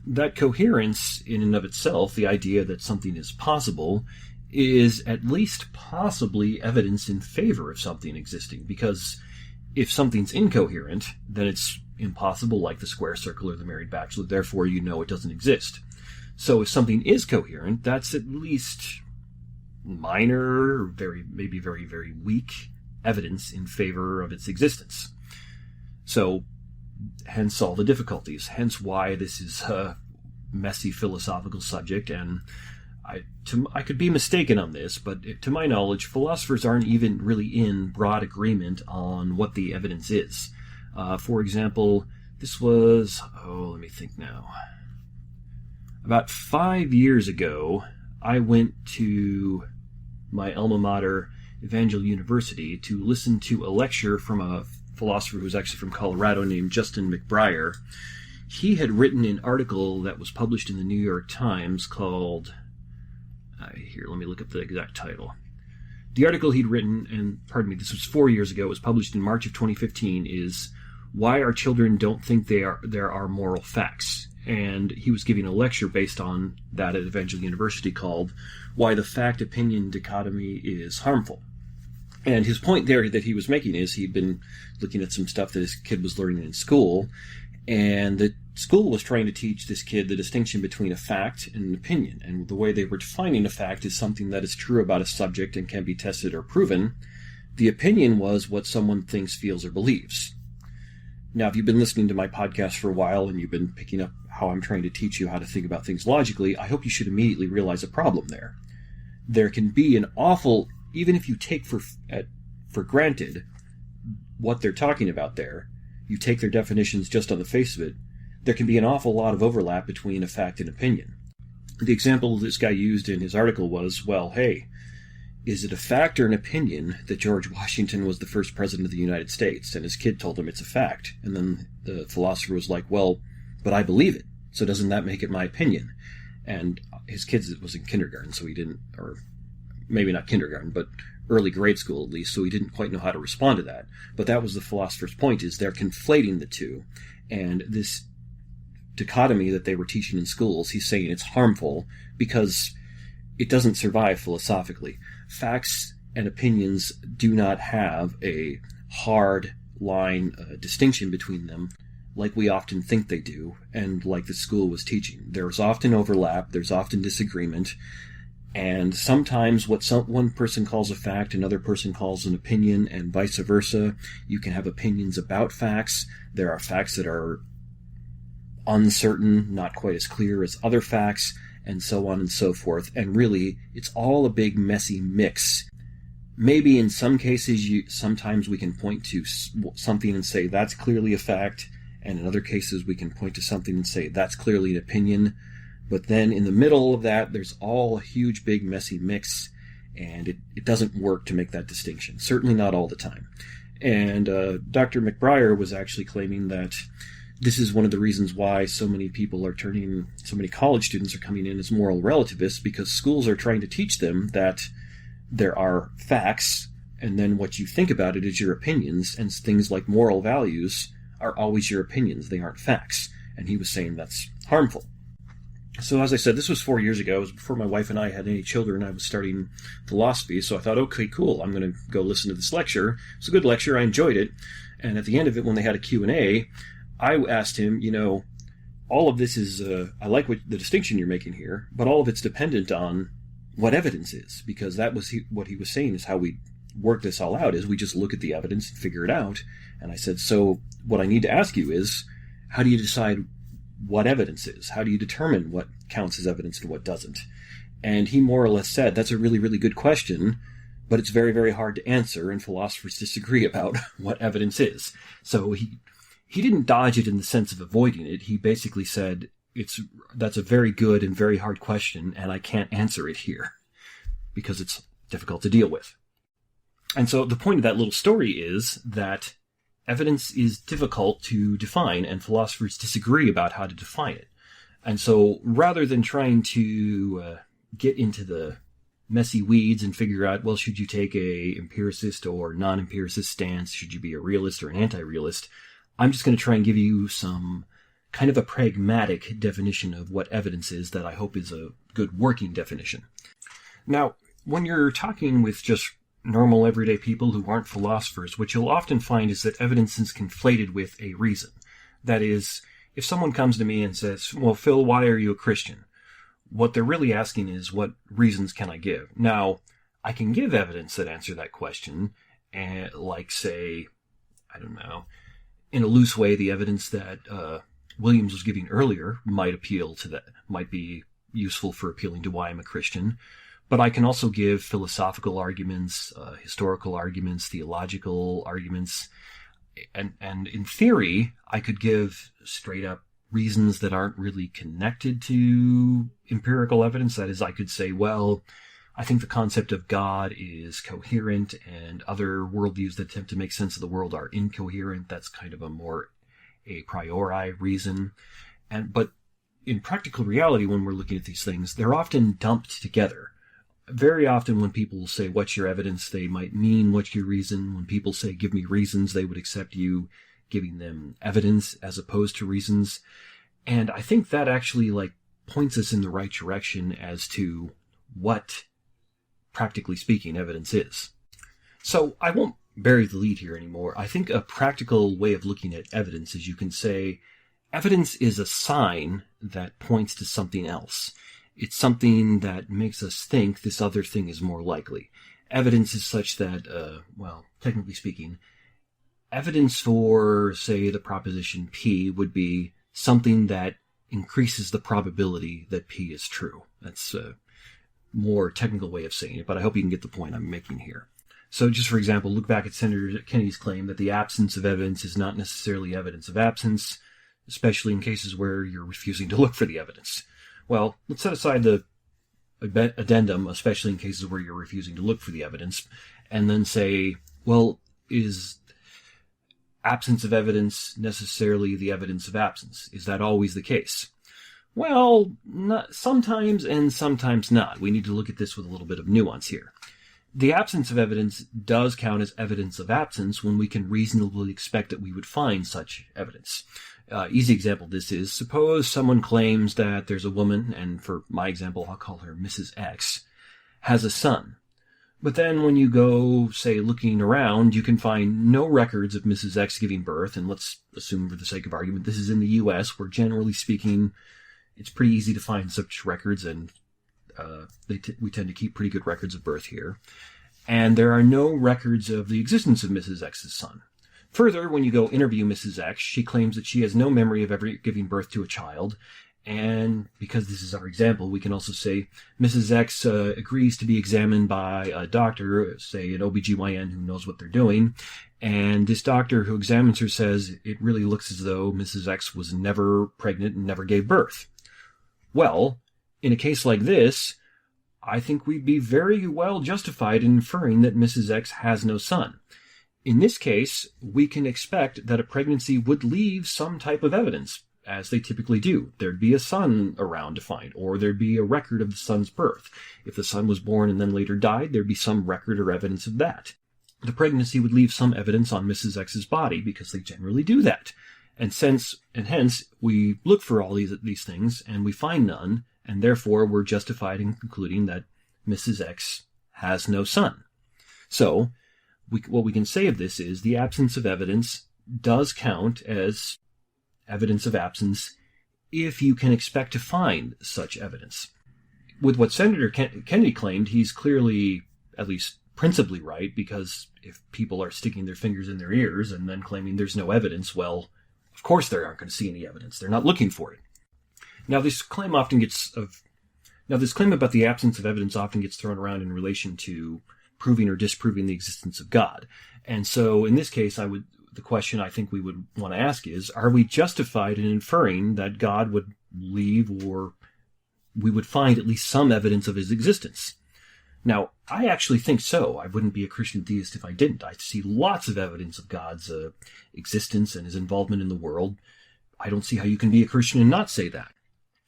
that coherence in and of itself, the idea that something is possible, is at least possibly evidence in favor of something existing, because if something's incoherent, then it's impossible, like the square circle or the married bachelor, therefore you know it doesn't exist. So if something is coherent, that's at least minor, maybe very, very weak evidence in favor of its existence. So, hence all the difficulties, hence why this is a messy philosophical subject, and I could be mistaken on this, but to my knowledge, philosophers aren't even really in broad agreement on what the evidence is. For example, this was, let me think now. About 5 years ago, I went to my alma mater, Evangel University, to listen to a lecture from a philosopher who was actually from Colorado named Justin McBriar. He had written an article that was published in the New York Times called, here, let me look up the exact title. The article he'd written, and pardon me, this was 4 years ago, it was published in March of 2015, is Why Our Children Don't Think There Are Moral Facts. And he was giving a lecture based on that at Evangel University called Why the Fact-Opinion Dichotomy is Harmful. And his point there that he was making is he'd been looking at some stuff that his kid was learning in school, and the school was trying to teach this kid the distinction between a fact and an opinion. And the way they were defining a fact is something that is true about a subject and can be tested or proven. The opinion was what someone thinks, feels, or believes. Now, if you've been listening to my podcast for a while and you've been picking up how I'm trying to teach you how to think about things logically, I hope you should immediately realize a problem there. There can be an awful, even if you take for granted what they're talking about there, you take their definitions just on the face of it, there can be an awful lot of overlap between a fact and opinion. The example this guy used in his article was, well, hey, is it a fact or an opinion that George Washington was the first president of the United States? And his kid told him it's a fact. And then the philosopher was like, well, but I believe it, so doesn't that make it my opinion? And his kid was in kindergarten, so he didn't, or maybe not kindergarten, but early grade school at least, so he didn't quite know how to respond to that. But that was the philosopher's point, is they're conflating the two. And this dichotomy that they were teaching in schools, he's saying it's harmful because it doesn't survive philosophically. Facts and opinions do not have a hard line distinction between them like we often think they do, and like the school was teaching. There's often overlap, there's often disagreement, And sometimes what one person calls a fact, another person calls an opinion, and vice versa. You can have opinions about facts. There are facts that are uncertain, not quite as clear as other facts, and so on and so forth. And really, it's all a big messy mix. Maybe in some cases, sometimes we can point to something and say that's clearly a fact, and in other cases we can point to something and say that's clearly an opinion. But then in the middle of that, there's all a huge, big, messy mix, and it doesn't work to make that distinction. Certainly not all the time. And Dr. McBriar was actually claiming that this is one of the reasons why so many college students are coming in as moral relativists, because schools are trying to teach them that there are facts, and then what you think about it is your opinions, and things like moral values are always your opinions. They aren't facts. And he was saying that's harmful. So as I said, this was 4 years ago. It was before my wife and I had any children. I was starting philosophy, so I thought, okay, cool, I'm going to go listen to this lecture. It was a good lecture. I enjoyed it. And at the end of it, when they had a Q&A, I asked him, all of this is, I like the distinction you're making here, but all of it's dependent on what evidence is, because that was what he was saying is how we work this all out, is we just look at the evidence and figure it out. And I said, so what I need to ask you is, how do you decide what evidence is? How do you determine what counts as evidence and what doesn't? And he more or less said, that's a really, really good question, but it's very, very hard to answer, and philosophers disagree about what evidence is. So he didn't dodge it in the sense of avoiding it. He basically said, that's a very good and very hard question, and I can't answer it here because it's difficult to deal with. And so the point of that little story is that evidence is difficult to define, and philosophers disagree about how to define it. And so rather than trying to get into the messy weeds and figure out, well, should you take a empiricist or non-empiricist stance? Should you be a realist or an anti-realist? I'm just going to try and give you some kind of a pragmatic definition of what evidence is that I hope is a good working definition. Now, when you're talking with just normal everyday people who aren't philosophers, what you'll often find is that evidence is conflated with a reason. That is, if someone comes to me and says, well, Phil, why are you a Christian? What they're really asking is, what reasons can I give? Now, I can give evidence that answer that question, and like, say, I don't know, in a loose way, the evidence that Williams was giving earlier might appeal to that, might be useful for appealing to why I'm a Christian. But I can also give philosophical arguments, historical arguments, theological arguments, and in theory, I could give straight up reasons that aren't really connected to empirical evidence. That is, I could say, well, I think the concept of God is coherent, and other worldviews that attempt to make sense of the world are incoherent. That's kind of a more a priori reason. But in practical reality, when we're looking at these things, they're often dumped together. Very often when people say, what's your evidence, they might mean, what's your reason? When people say, give me reasons, they would accept you giving them evidence as opposed to reasons. And I think that actually points us in the right direction as to what, practically speaking, evidence is. So I won't bury the lead here anymore. I think a practical way of looking at evidence is you can say, evidence is a sign that points to something else. It's something that makes us think this other thing is more likely. Evidence is such that, technically speaking, evidence for, say, the proposition P would be something that increases the probability that P is true. That's a more technical way of saying it, but I hope you can get the point I'm making here. So just for example, look back at Senator Kennedy's claim that the absence of evidence is not necessarily evidence of absence, especially in cases where you're refusing to look for the evidence. Well, let's set aside the addendum, especially in cases where you're refusing to look for the evidence, and then say, well, is absence of evidence necessarily the evidence of absence? Is that always the case? Well, sometimes and sometimes not. We need to look at this with a little bit of nuance here. The absence of evidence does count as evidence of absence when we can reasonably expect that we would find such evidence. Easy example of this is, suppose someone claims that there's a woman, and for my example, I'll call her Mrs. X, has a son. But then when you go, say, looking around, you can find no records of Mrs. X giving birth, and let's assume for the sake of argument this is in the U.S., where generally speaking, it's pretty easy to find such records, and we tend to keep pretty good records of birth here. And there are no records of the existence of Mrs. X's son. Further, when you go interview Mrs. X, she claims that she has no memory of ever giving birth to a child. And because this is our example, we can also say Mrs. X agrees to be examined by a doctor, say an OBGYN who knows what they're doing. And this doctor who examines her says it really looks as though Mrs. X was never pregnant and never gave birth. Well, in a case like this, I think we'd be very well justified in inferring that Mrs. X has no son. In this case, we can expect that a pregnancy would leave some type of evidence, as they typically do. There'd be a son around to find, or there'd be a record of the son's birth. If the son was born and then later died, there'd be some record or evidence of that. The pregnancy would leave some evidence on Mrs. X's body, because they generally do that. And hence, we look for all these things, and we find none, and therefore we're justified in concluding that Mrs. X has no son. So, what we can say of this is the absence of evidence does count as evidence of absence if you can expect to find such evidence. With what Senator Kennedy claimed, he's clearly, at least principally right, because if people are sticking their fingers in their ears and then claiming there's no evidence, well, of course they aren't going to see any evidence. They're not looking for it. Now, this claim about the absence of evidence often gets thrown around in relation to proving or disproving the existence of God. And so, in this case, the question I think we would want to ask is, are we justified in inferring that God would leave, or we would find at least some evidence of his existence? Now, I actually think so. I wouldn't be a Christian theist if I didn't. I see lots of evidence of God's existence and his involvement in the world. I don't see how you can be a Christian and not say that.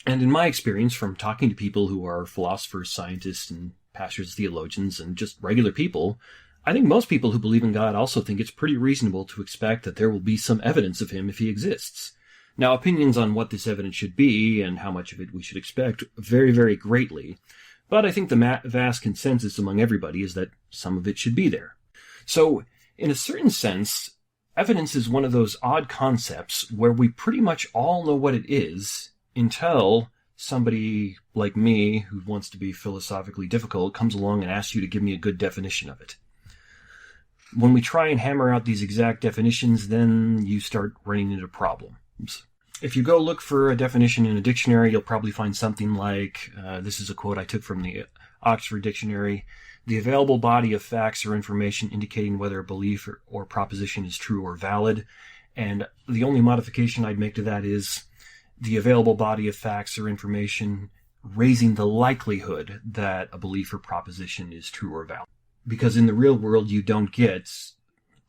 And in my experience from talking to people who are philosophers, scientists, and pastors, theologians, and just regular people, I think most people who believe in God also think it's pretty reasonable to expect that there will be some evidence of him if he exists. Now, opinions on what this evidence should be and how much of it we should expect vary very greatly, but I think the vast consensus among everybody is that some of it should be there. So, in a certain sense, evidence is one of those odd concepts where we pretty much all know what it is until somebody like me, who wants to be philosophically difficult, comes along and asks you to give me a good definition of it. When we try and hammer out these exact definitions, then you start running into problems. If you go look for a definition in a dictionary, you'll probably find something like, this is a quote I took from the Oxford Dictionary, "The available body of facts or information indicating whether a belief or proposition is true or valid." And the only modification I'd make to that is the available body of facts or information raising the likelihood that a belief or proposition is true or valid. Because in the real world, you don't get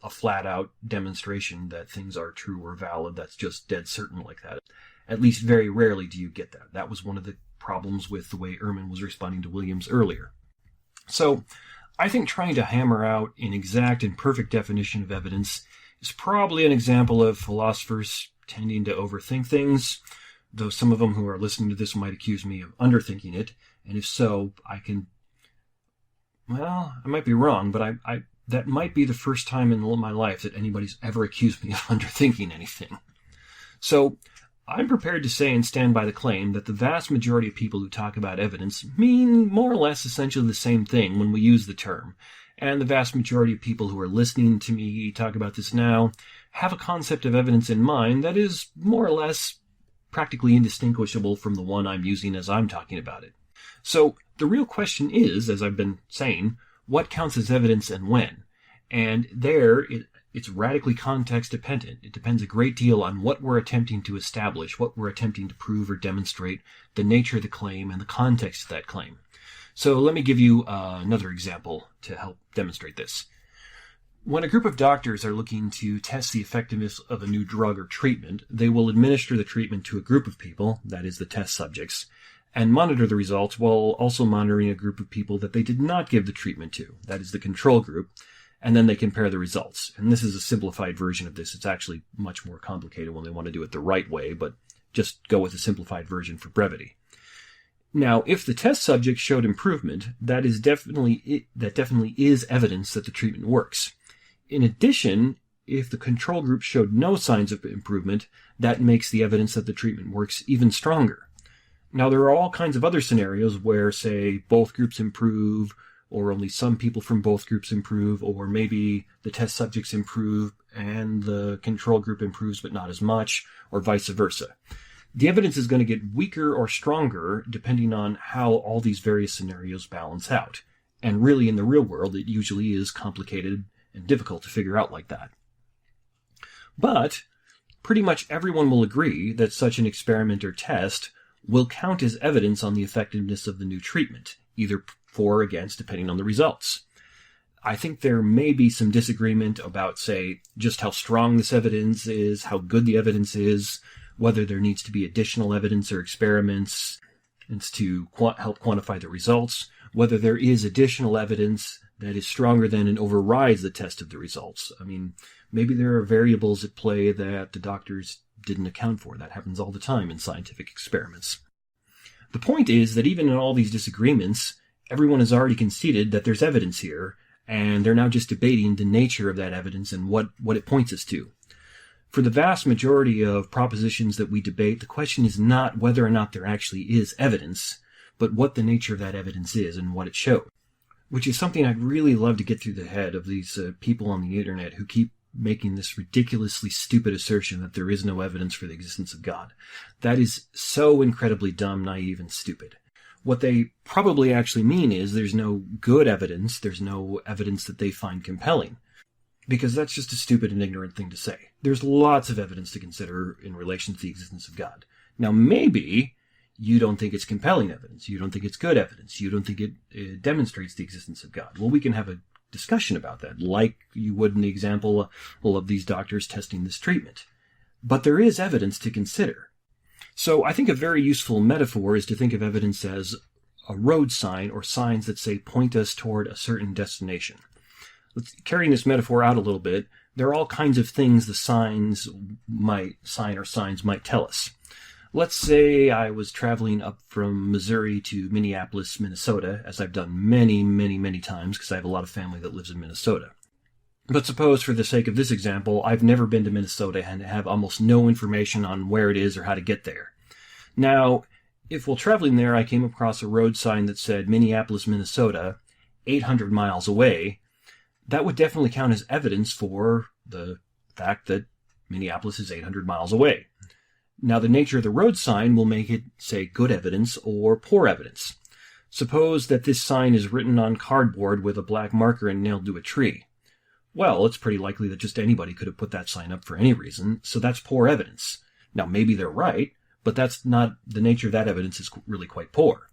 a flat-out demonstration that things are true or valid that's just dead certain like that. At least very rarely do you get that. That was one of the problems with the way Ehrman was responding to Williams earlier. So, I think trying to hammer out an exact and perfect definition of evidence is probably an example of philosophers tending to overthink things, though some of them who are listening to this might accuse me of underthinking it, and if so, I might be wrong, but that might be the first time in my life that anybody's ever accused me of underthinking anything. So, I'm prepared to say and stand by the claim that the vast majority of people who talk about evidence mean more or less essentially the same thing when we use the term, and the vast majority of people who are listening to me talk about this now have a concept of evidence in mind that is more or less practically indistinguishable from the one I'm using as I'm talking about it. So, the real question is, as I've been saying, what counts as evidence and when? And it's radically context dependent. It depends a great deal on what we're attempting to establish, what we're attempting to prove or demonstrate, the nature of the claim, and the context of that claim. So let me give you another example to help demonstrate this. When a group of doctors are looking to test the effectiveness of a new drug or treatment, they will administer the treatment to a group of people, that is the test subjects, and monitor the results while also monitoring a group of people that they did not give the treatment to, that is the control group, and then they compare the results. And this is a simplified version of this. It's actually much more complicated when they want to do it the right way, but just go with a simplified version for brevity. Now, if the test subject showed improvement, that definitely is evidence that the treatment works. In addition, if the control group showed no signs of improvement, that makes the evidence that the treatment works even stronger. Now, there are all kinds of other scenarios where, say, both groups improve, or only some people from both groups improve, or maybe the test subjects improve and the control group improves but not as much, or vice versa. The evidence is going to get weaker or stronger depending on how all these various scenarios balance out. And really, in the real world, it usually is complicated and difficult to figure out like that. But pretty much everyone will agree that such an experiment or test will count as evidence on the effectiveness of the new treatment, either for or against, depending on the results. I think there may be some disagreement about, say, just how strong this evidence is, how good the evidence is, whether there needs to be additional evidence or experiments to help quantify the results, whether there is additional evidence that is stronger than and overrides the test of the results. I mean, maybe there are variables at play that the doctors didn't account for. That happens all the time in scientific experiments. The point is that even in all these disagreements, everyone has already conceded that there's evidence here, and they're now just debating the nature of that evidence and what it points us to. For the vast majority of propositions that we debate, the question is not whether or not there actually is evidence, but what the nature of that evidence is and what it shows. Which is something I'd really love to get through the head of these people on the internet who keep making this ridiculously stupid assertion that there is no evidence for the existence of God. That is so incredibly dumb, naive, and stupid. What they probably actually mean is there's no good evidence, there's no evidence that they find compelling. Because that's just a stupid and ignorant thing to say. There's lots of evidence to consider in relation to the existence of God. Now, maybe you don't think it's compelling evidence. You don't think it's good evidence. You don't think it demonstrates the existence of God. Well, we can have a discussion about that, like you would in the example of these doctors testing this treatment. But there is evidence to consider. So I think a very useful metaphor is to think of evidence as a road sign or signs that, say, point us toward a certain destination. Carrying this metaphor out a little bit, there are all kinds of things the signs might tell us. Let's say I was traveling up from Missouri to Minneapolis, Minnesota, as I've done many, many, many times because I have a lot of family that lives in Minnesota. But suppose, for the sake of this example, I've never been to Minnesota and have almost no information on where it is or how to get there. Now, if while traveling there I came across a road sign that said Minneapolis, Minnesota, 800 miles away, that would definitely count as evidence for the fact that Minneapolis is 800 miles away. Now, the nature of the road sign will make it, say, good evidence or poor evidence. Suppose that this sign is written on cardboard with a black marker and nailed to a tree. Well, it's pretty likely that just anybody could have put that sign up for any reason, so that's poor evidence. Now, maybe they're right, but that's not the nature of that evidence is really quite poor.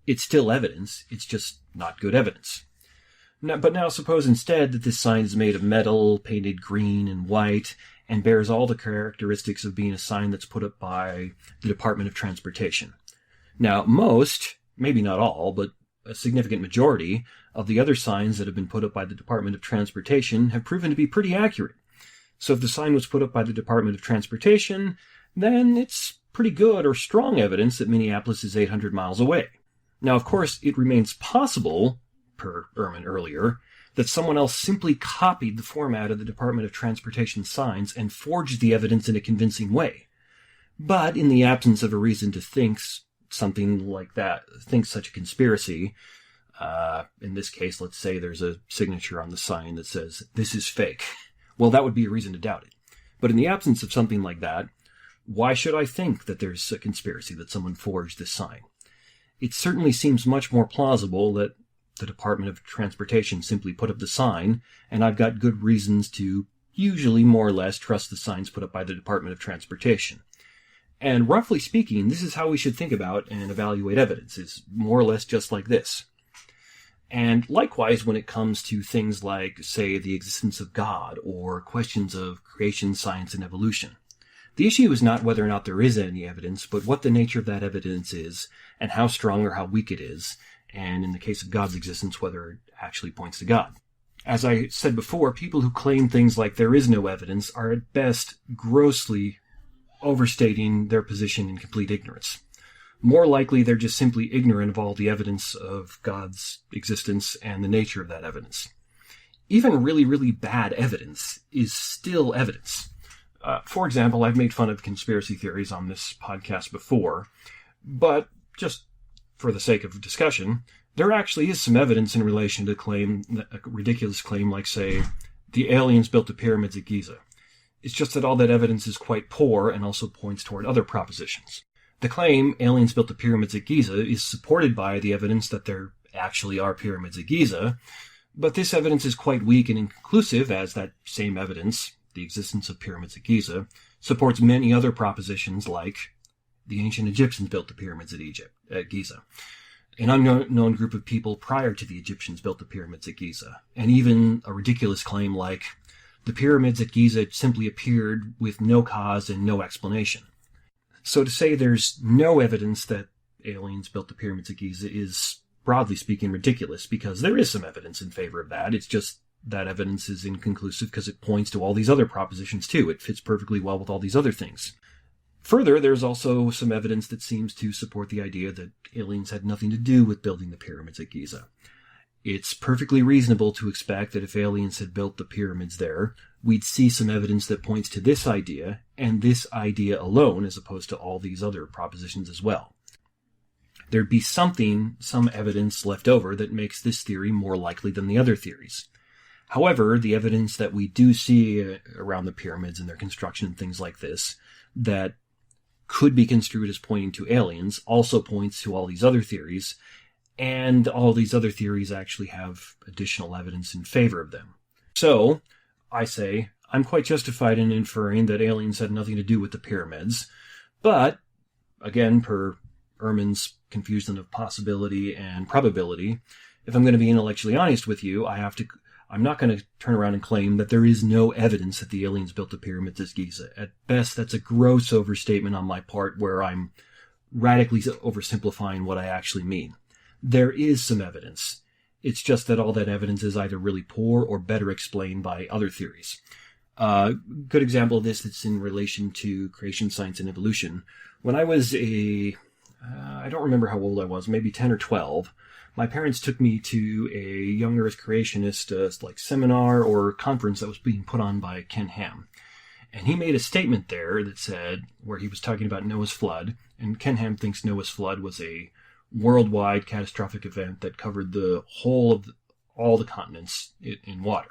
It's still evidence, it's just not good evidence. But now suppose instead that this sign is made of metal, painted green and white, and bears all the characteristics of being a sign that's put up by the Department of Transportation. Now, most, maybe not all, but a significant majority of the other signs that have been put up by the Department of Transportation have proven to be pretty accurate. So if the sign was put up by the Department of Transportation, then it's pretty good or strong evidence that Minneapolis is 800 miles away. Now, of course, it remains possible, per Ehrman earlier, that someone else simply copied the format of the Department of Transportation signs and forged the evidence in a convincing way. But in the absence of a reason to think something like that, think such a conspiracy, in this case, let's say there's a signature on the sign that says, "This is fake." Well, that would be a reason to doubt it. But in the absence of something like that, why should I think that there's a conspiracy that someone forged this sign? It certainly seems much more plausible that the Department of Transportation simply put up the sign, and I've got good reasons to usually more or less trust the signs put up by the Department of Transportation. And roughly speaking, this is how we should think about and evaluate evidence, is more or less just like this. And likewise, when it comes to things like, say, the existence of God or questions of creation, science, and evolution. The issue is not whether or not there is any evidence, but what the nature of that evidence is and how strong or how weak it is, and in the case of God's existence, whether it actually points to God. As I said before, people who claim things like there is no evidence are at best grossly overstating their position in complete ignorance. More likely, they're just simply ignorant of all the evidence of God's existence and the nature of that evidence. Even really, really bad evidence is still evidence. For example, I've made fun of conspiracy theories on this podcast before, but just for the sake of discussion, there actually is some evidence in relation to a ridiculous claim like, say, the aliens built the pyramids at Giza. It's just that all that evidence is quite poor and also points toward other propositions. The claim aliens built the pyramids at Giza is supported by the evidence that there actually are pyramids at Giza, but this evidence is quite weak and inconclusive, as that same evidence, the existence of pyramids at Giza, supports many other propositions like the ancient Egyptians built the pyramids at Giza. An unknown group of people prior to the Egyptians built the pyramids at Giza, and even a ridiculous claim like the pyramids at Giza simply appeared with no cause and no explanation. So to say there's no evidence that aliens built the pyramids at Giza is, broadly speaking, ridiculous, because there is some evidence in favor of that. It's just that evidence is inconclusive because it points to all these other propositions too. It fits perfectly well with all these other things. Further, there's also some evidence that seems to support the idea that aliens had nothing to do with building the pyramids at Giza. It's perfectly reasonable to expect that if aliens had built the pyramids there, we'd see some evidence that points to this idea, and this idea alone, as opposed to all these other propositions as well. There'd be some evidence left over that makes this theory more likely than the other theories. However, the evidence that we do see around the pyramids and their construction and things like this, that could be construed as pointing to aliens, also points to all these other theories, and all these other theories actually have additional evidence in favor of them. So, I say, I'm quite justified in inferring that aliens had nothing to do with the pyramids, but, again, per Ehrman's confusion of possibility and probability, if I'm going to be intellectually honest with you, I'm not going to turn around and claim that there is no evidence that the aliens built the pyramids at Giza. At best, that's a gross overstatement on my part where I'm radically oversimplifying what I actually mean. There is some evidence. It's just that all that evidence is either really poor or better explained by other theories. Good example of this that's in relation to creation science and evolution. When I was I don't remember how old I was, maybe 10 or 12, my parents took me to a young Earth creationist seminar or conference that was being put on by Ken Ham. And he made a statement there that said, where he was talking about Noah's flood, and Ken Ham thinks Noah's flood was a worldwide catastrophic event that covered the whole of all the continents in water.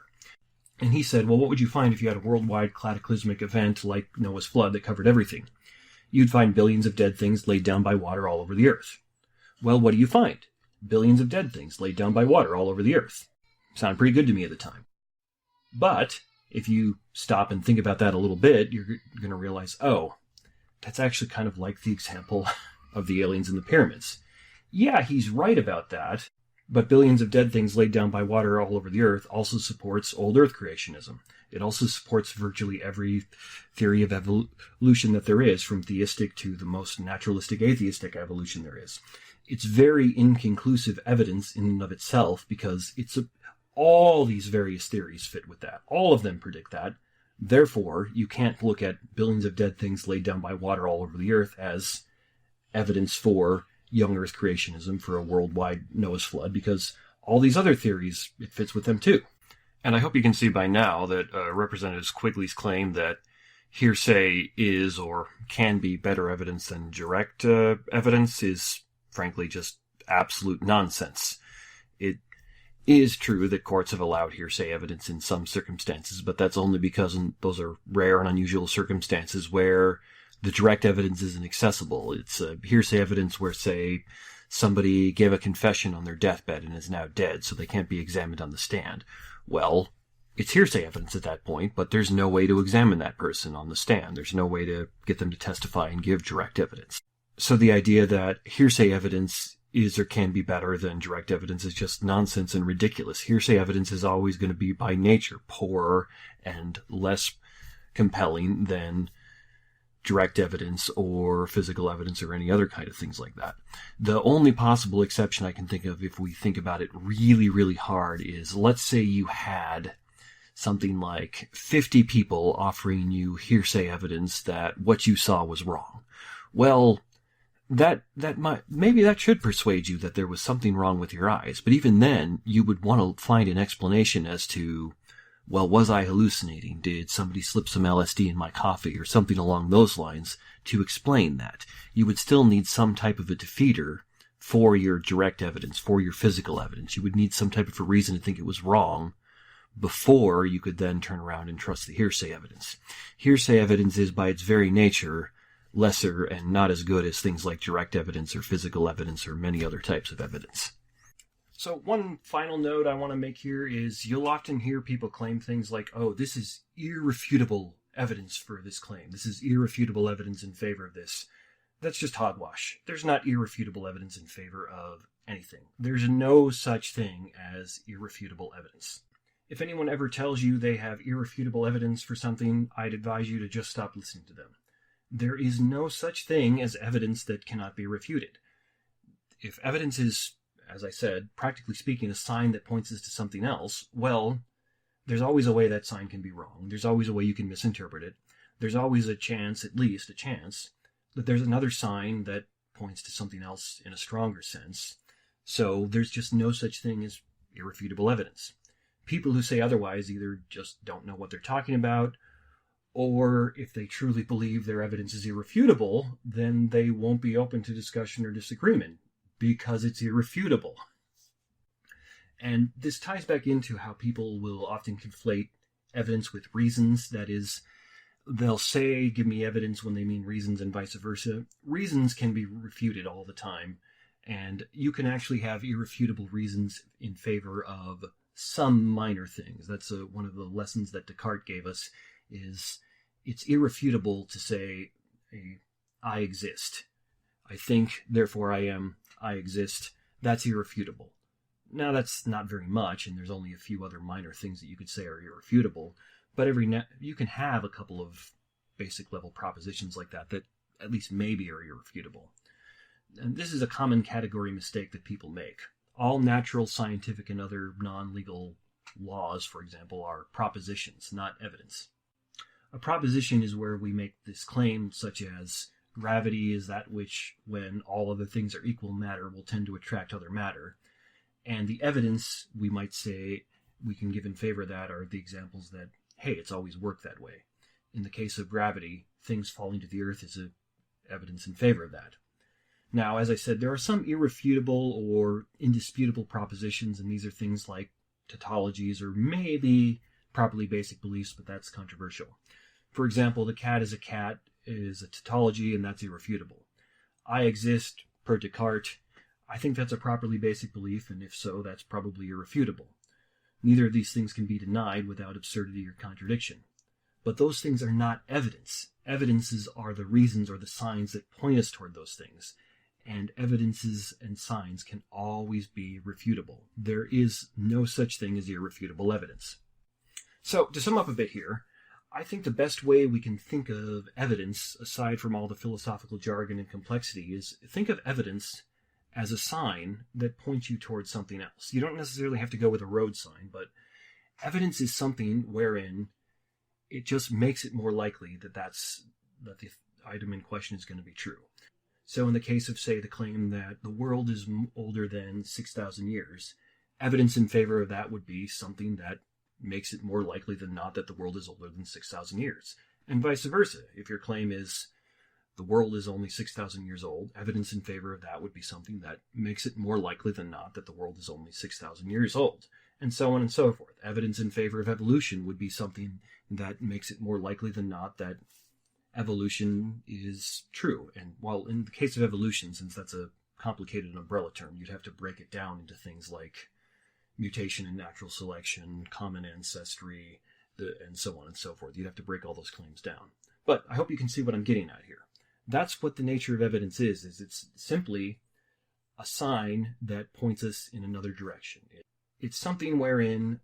And he said, well, what would you find if you had a worldwide cataclysmic event like Noah's flood that covered everything? You'd find billions of dead things laid down by water all over the earth. Well, what do you find? Billions of dead things laid down by water all over the earth. Sounded pretty good to me at the time. But if you stop and think about that a little bit, you're going to realize, oh, that's actually kind of like the example of the aliens in the pyramids. Yeah, he's right about that, but billions of dead things laid down by water all over the earth also supports old earth creationism. It also supports virtually every theory of evolution that there is, from theistic to the most naturalistic atheistic evolution there is. It's very inconclusive evidence in and of itself because all these various theories fit with that. All of them predict that. Therefore, you can't look at billions of dead things laid down by water all over the earth as evidence for young earth creationism, for a worldwide Noah's flood, because all these other theories, it fits with them too. And I hope you can see by now that Representative Quigley's claim that hearsay is or can be better evidence than direct evidence is frankly just absolute nonsense. It is true that courts have allowed hearsay evidence in some circumstances, but that's only because those are rare and unusual circumstances where the direct evidence isn't accessible. It's hearsay evidence where, say, somebody gave a confession on their deathbed and is now dead, so they can't be examined on the stand. Well, it's hearsay evidence at that point, but there's no way to examine that person on the stand. There's no way to get them to testify and give direct evidence. So the idea that hearsay evidence is or can be better than direct evidence is just nonsense and ridiculous. Hearsay evidence is always going to be by nature poorer and less compelling than direct evidence or physical evidence or any other kind of things like that. The only possible exception I can think of, if we think about it really, really hard, is let's say you had something like 50 people offering you hearsay evidence that what you saw was wrong. Well, maybe that should persuade you that there was something wrong with your eyes. But even then, you would want to find an explanation as to well, was I hallucinating? Did somebody slip some LSD in my coffee or something along those lines to explain that? You would still need some type of a defeater for your direct evidence, for your physical evidence. You would need some type of a reason to think it was wrong before you could then turn around and trust the hearsay evidence. Hearsay evidence is, by its very nature, lesser and not as good as things like direct evidence or physical evidence or many other types of evidence. So one final note I want to make here is you'll often hear people claim things like, oh, this is irrefutable evidence for this claim. This is irrefutable evidence in favor of this. That's just hogwash. There's not irrefutable evidence in favor of anything. There's no such thing as irrefutable evidence. If anyone ever tells you they have irrefutable evidence for something, I'd advise you to just stop listening to them. There is no such thing as evidence that cannot be refuted. If evidence is, as I said, practically speaking, a sign that points us to something else, well, there's always a way that sign can be wrong. There's always a way you can misinterpret it. There's always a chance, at least a chance, that there's another sign that points to something else in a stronger sense. So there's just no such thing as irrefutable evidence. People who say otherwise either just don't know what they're talking about, or if they truly believe their evidence is irrefutable, then they won't be open to discussion or disagreement, because it's irrefutable. And this ties back into how people will often conflate evidence with reasons. That is, they'll say, give me evidence, when they mean reasons, and vice versa. Reasons can be refuted all the time, and you can actually have irrefutable reasons in favor of some minor things. That's one of the lessons that Descartes gave us, is it's irrefutable to say, I exist. I think, therefore I am, I exist. That's irrefutable. Now, that's not very much, and there's only a few other minor things that you could say are irrefutable, but you can have a couple of basic level propositions like that at least maybe are irrefutable. And this is a common category mistake that people make. All natural, scientific, and other non-legal laws, for example, are propositions, not evidence. A proposition is where we make this claim, such as gravity is that which, when all other things are equal matter, will tend to attract other matter. And the evidence, we might say, we can give in favor of that are the examples that, hey, it's always worked that way. In the case of gravity, things falling to the earth is evidence in favor of that. Now, as I said, there are some irrefutable or indisputable propositions, and these are things like tautologies or maybe properly basic beliefs, but that's controversial. For example, the cat is a cat is a tautology, and that's irrefutable. I exist, per Descartes, I think that's a properly basic belief, and if so, that's probably irrefutable. Neither of these things can be denied without absurdity or contradiction. But those things are not evidence. Evidences are the reasons or the signs that point us toward those things. And evidences and signs can always be refutable. There is no such thing as irrefutable evidence. So, to sum up a bit here, I think the best way we can think of evidence, aside from all the philosophical jargon and complexity, is think of evidence as a sign that points you towards something else. You don't necessarily have to go with a road sign, but evidence is something wherein it just makes it more likely that the item in question is going to be true. So in the case of, say, the claim that the world is older than 6,000 years, evidence in favor of that would be something that makes it more likely than not that the world is older than 6,000 years. And vice versa. If your claim is the world is only 6,000 years old, evidence in favor of that would be something that makes it more likely than not that the world is only 6,000 years old. And so on and so forth. Evidence in favor of evolution would be something that makes it more likely than not that evolution is true. And while in the case of evolution, since that's a complicated umbrella term, you'd have to break it down into things like mutation and natural selection, common ancestry, and so on and so forth. You'd have to break all those claims down. But I hope you can see what I'm getting at here. That's what the nature of evidence is it's simply a sign that points us in another direction. It's something wherein,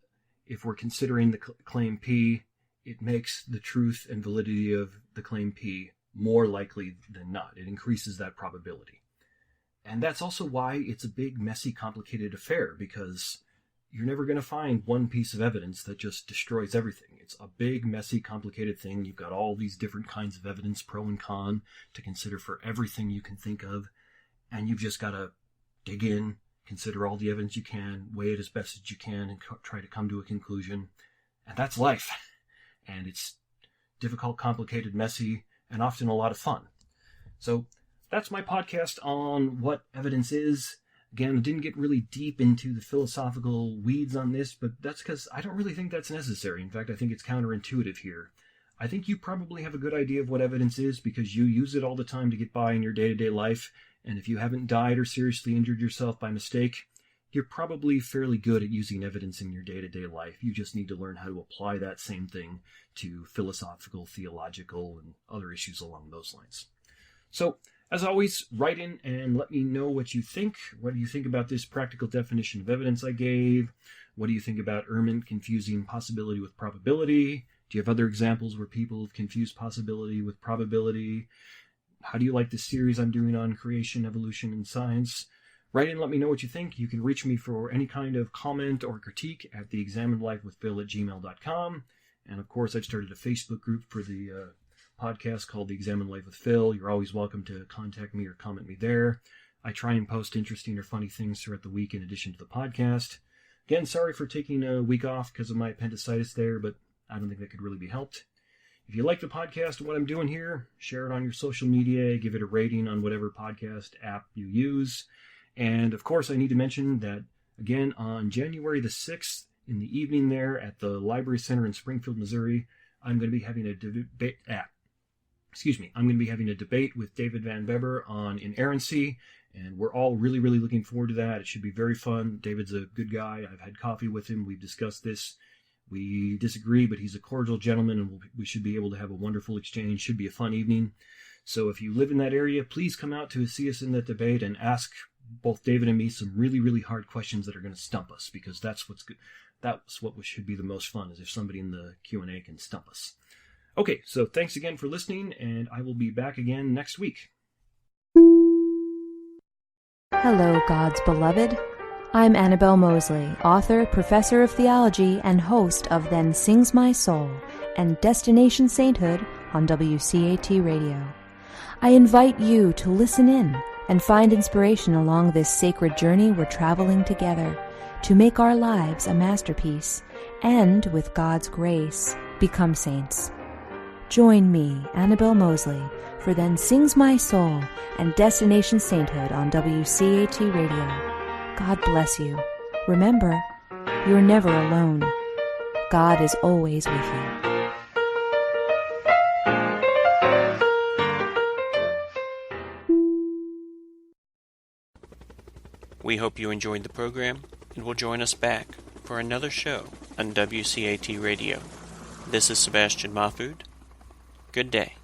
if we're considering the claim P, it makes the truth and validity of the claim P more likely than not. It increases that probability. And that's also why it's a big, messy, complicated affair, because you're never going to find one piece of evidence that just destroys everything. It's a big, messy, complicated thing. You've got all these different kinds of evidence, pro and con, to consider for everything you can think of. And you've just got to dig in, consider all the evidence you can, weigh it as best as you can, and try to come to a conclusion. And that's life. And it's difficult, complicated, messy, and often a lot of fun. So that's my podcast on what evidence is. Again, I didn't get really deep into the philosophical weeds on this, but that's because I don't really think that's necessary. In fact, I think it's counterintuitive here. I think you probably have a good idea of what evidence is because you use it all the time to get by in your day-to-day life, and if you haven't died or seriously injured yourself by mistake, you're probably fairly good at using evidence in your day-to-day life. You just need to learn how to apply that same thing to philosophical, theological, and other issues along those lines. So, as always, write in and let me know what you think. What do you think about this practical definition of evidence I gave? What do you think about Ehrman confusing possibility with probability? Do you have other examples where people have confused possibility with probability? How do you like the series I'm doing on creation, evolution, and science? Write in, let me know what you think. You can reach me for any kind of comment or critique at theexaminedlifewithphil@gmail.com. And of course, I've started a Facebook group for the podcast called The Examined Life with Phil. You're always welcome to contact me or comment me there. I try and post interesting or funny things throughout the week in addition to the podcast. Again, sorry for taking a week off because of my appendicitis there, but I don't think that could really be helped. If you like the podcast and what I'm doing here, share it on your social media, give it a rating on whatever podcast app you use. And of course, I need to mention that, again, on January the 6th, in the evening there at the Library Center in Springfield, Missouri, I'm going to be having a debate. I'm going to be having a debate with David Van Weber on inerrancy, and we're all really, really looking forward to that. It should be very fun. David's a good guy. I've had coffee with him. We've discussed this. We disagree, but he's a cordial gentleman, and we should be able to have a wonderful exchange. Should be a fun evening. So if you live in that area, please come out to see us in that debate and ask both David and me some really, really hard questions that are going to stump us, because that's what's good. That's what should be the most fun, is if somebody in the Q&A can stump us. Okay, so thanks again for listening, and I will be back again next week. Hello, God's beloved. I'm Annabelle Mosley, author, professor of theology, and host of Then Sings My Soul and Destination Sainthood on WCAT Radio. I invite you to listen in and find inspiration along this sacred journey we're traveling together to make our lives a masterpiece and, with God's grace, become saints. Join me, Annabelle Mosley, for Then Sings My Soul and Destination Sainthood on WCAT Radio. God bless you. Remember, you're never alone. God is always with you. We hope you enjoyed the program and will join us back for another show on WCAT Radio. This is Sebastian Mahfood. Good day.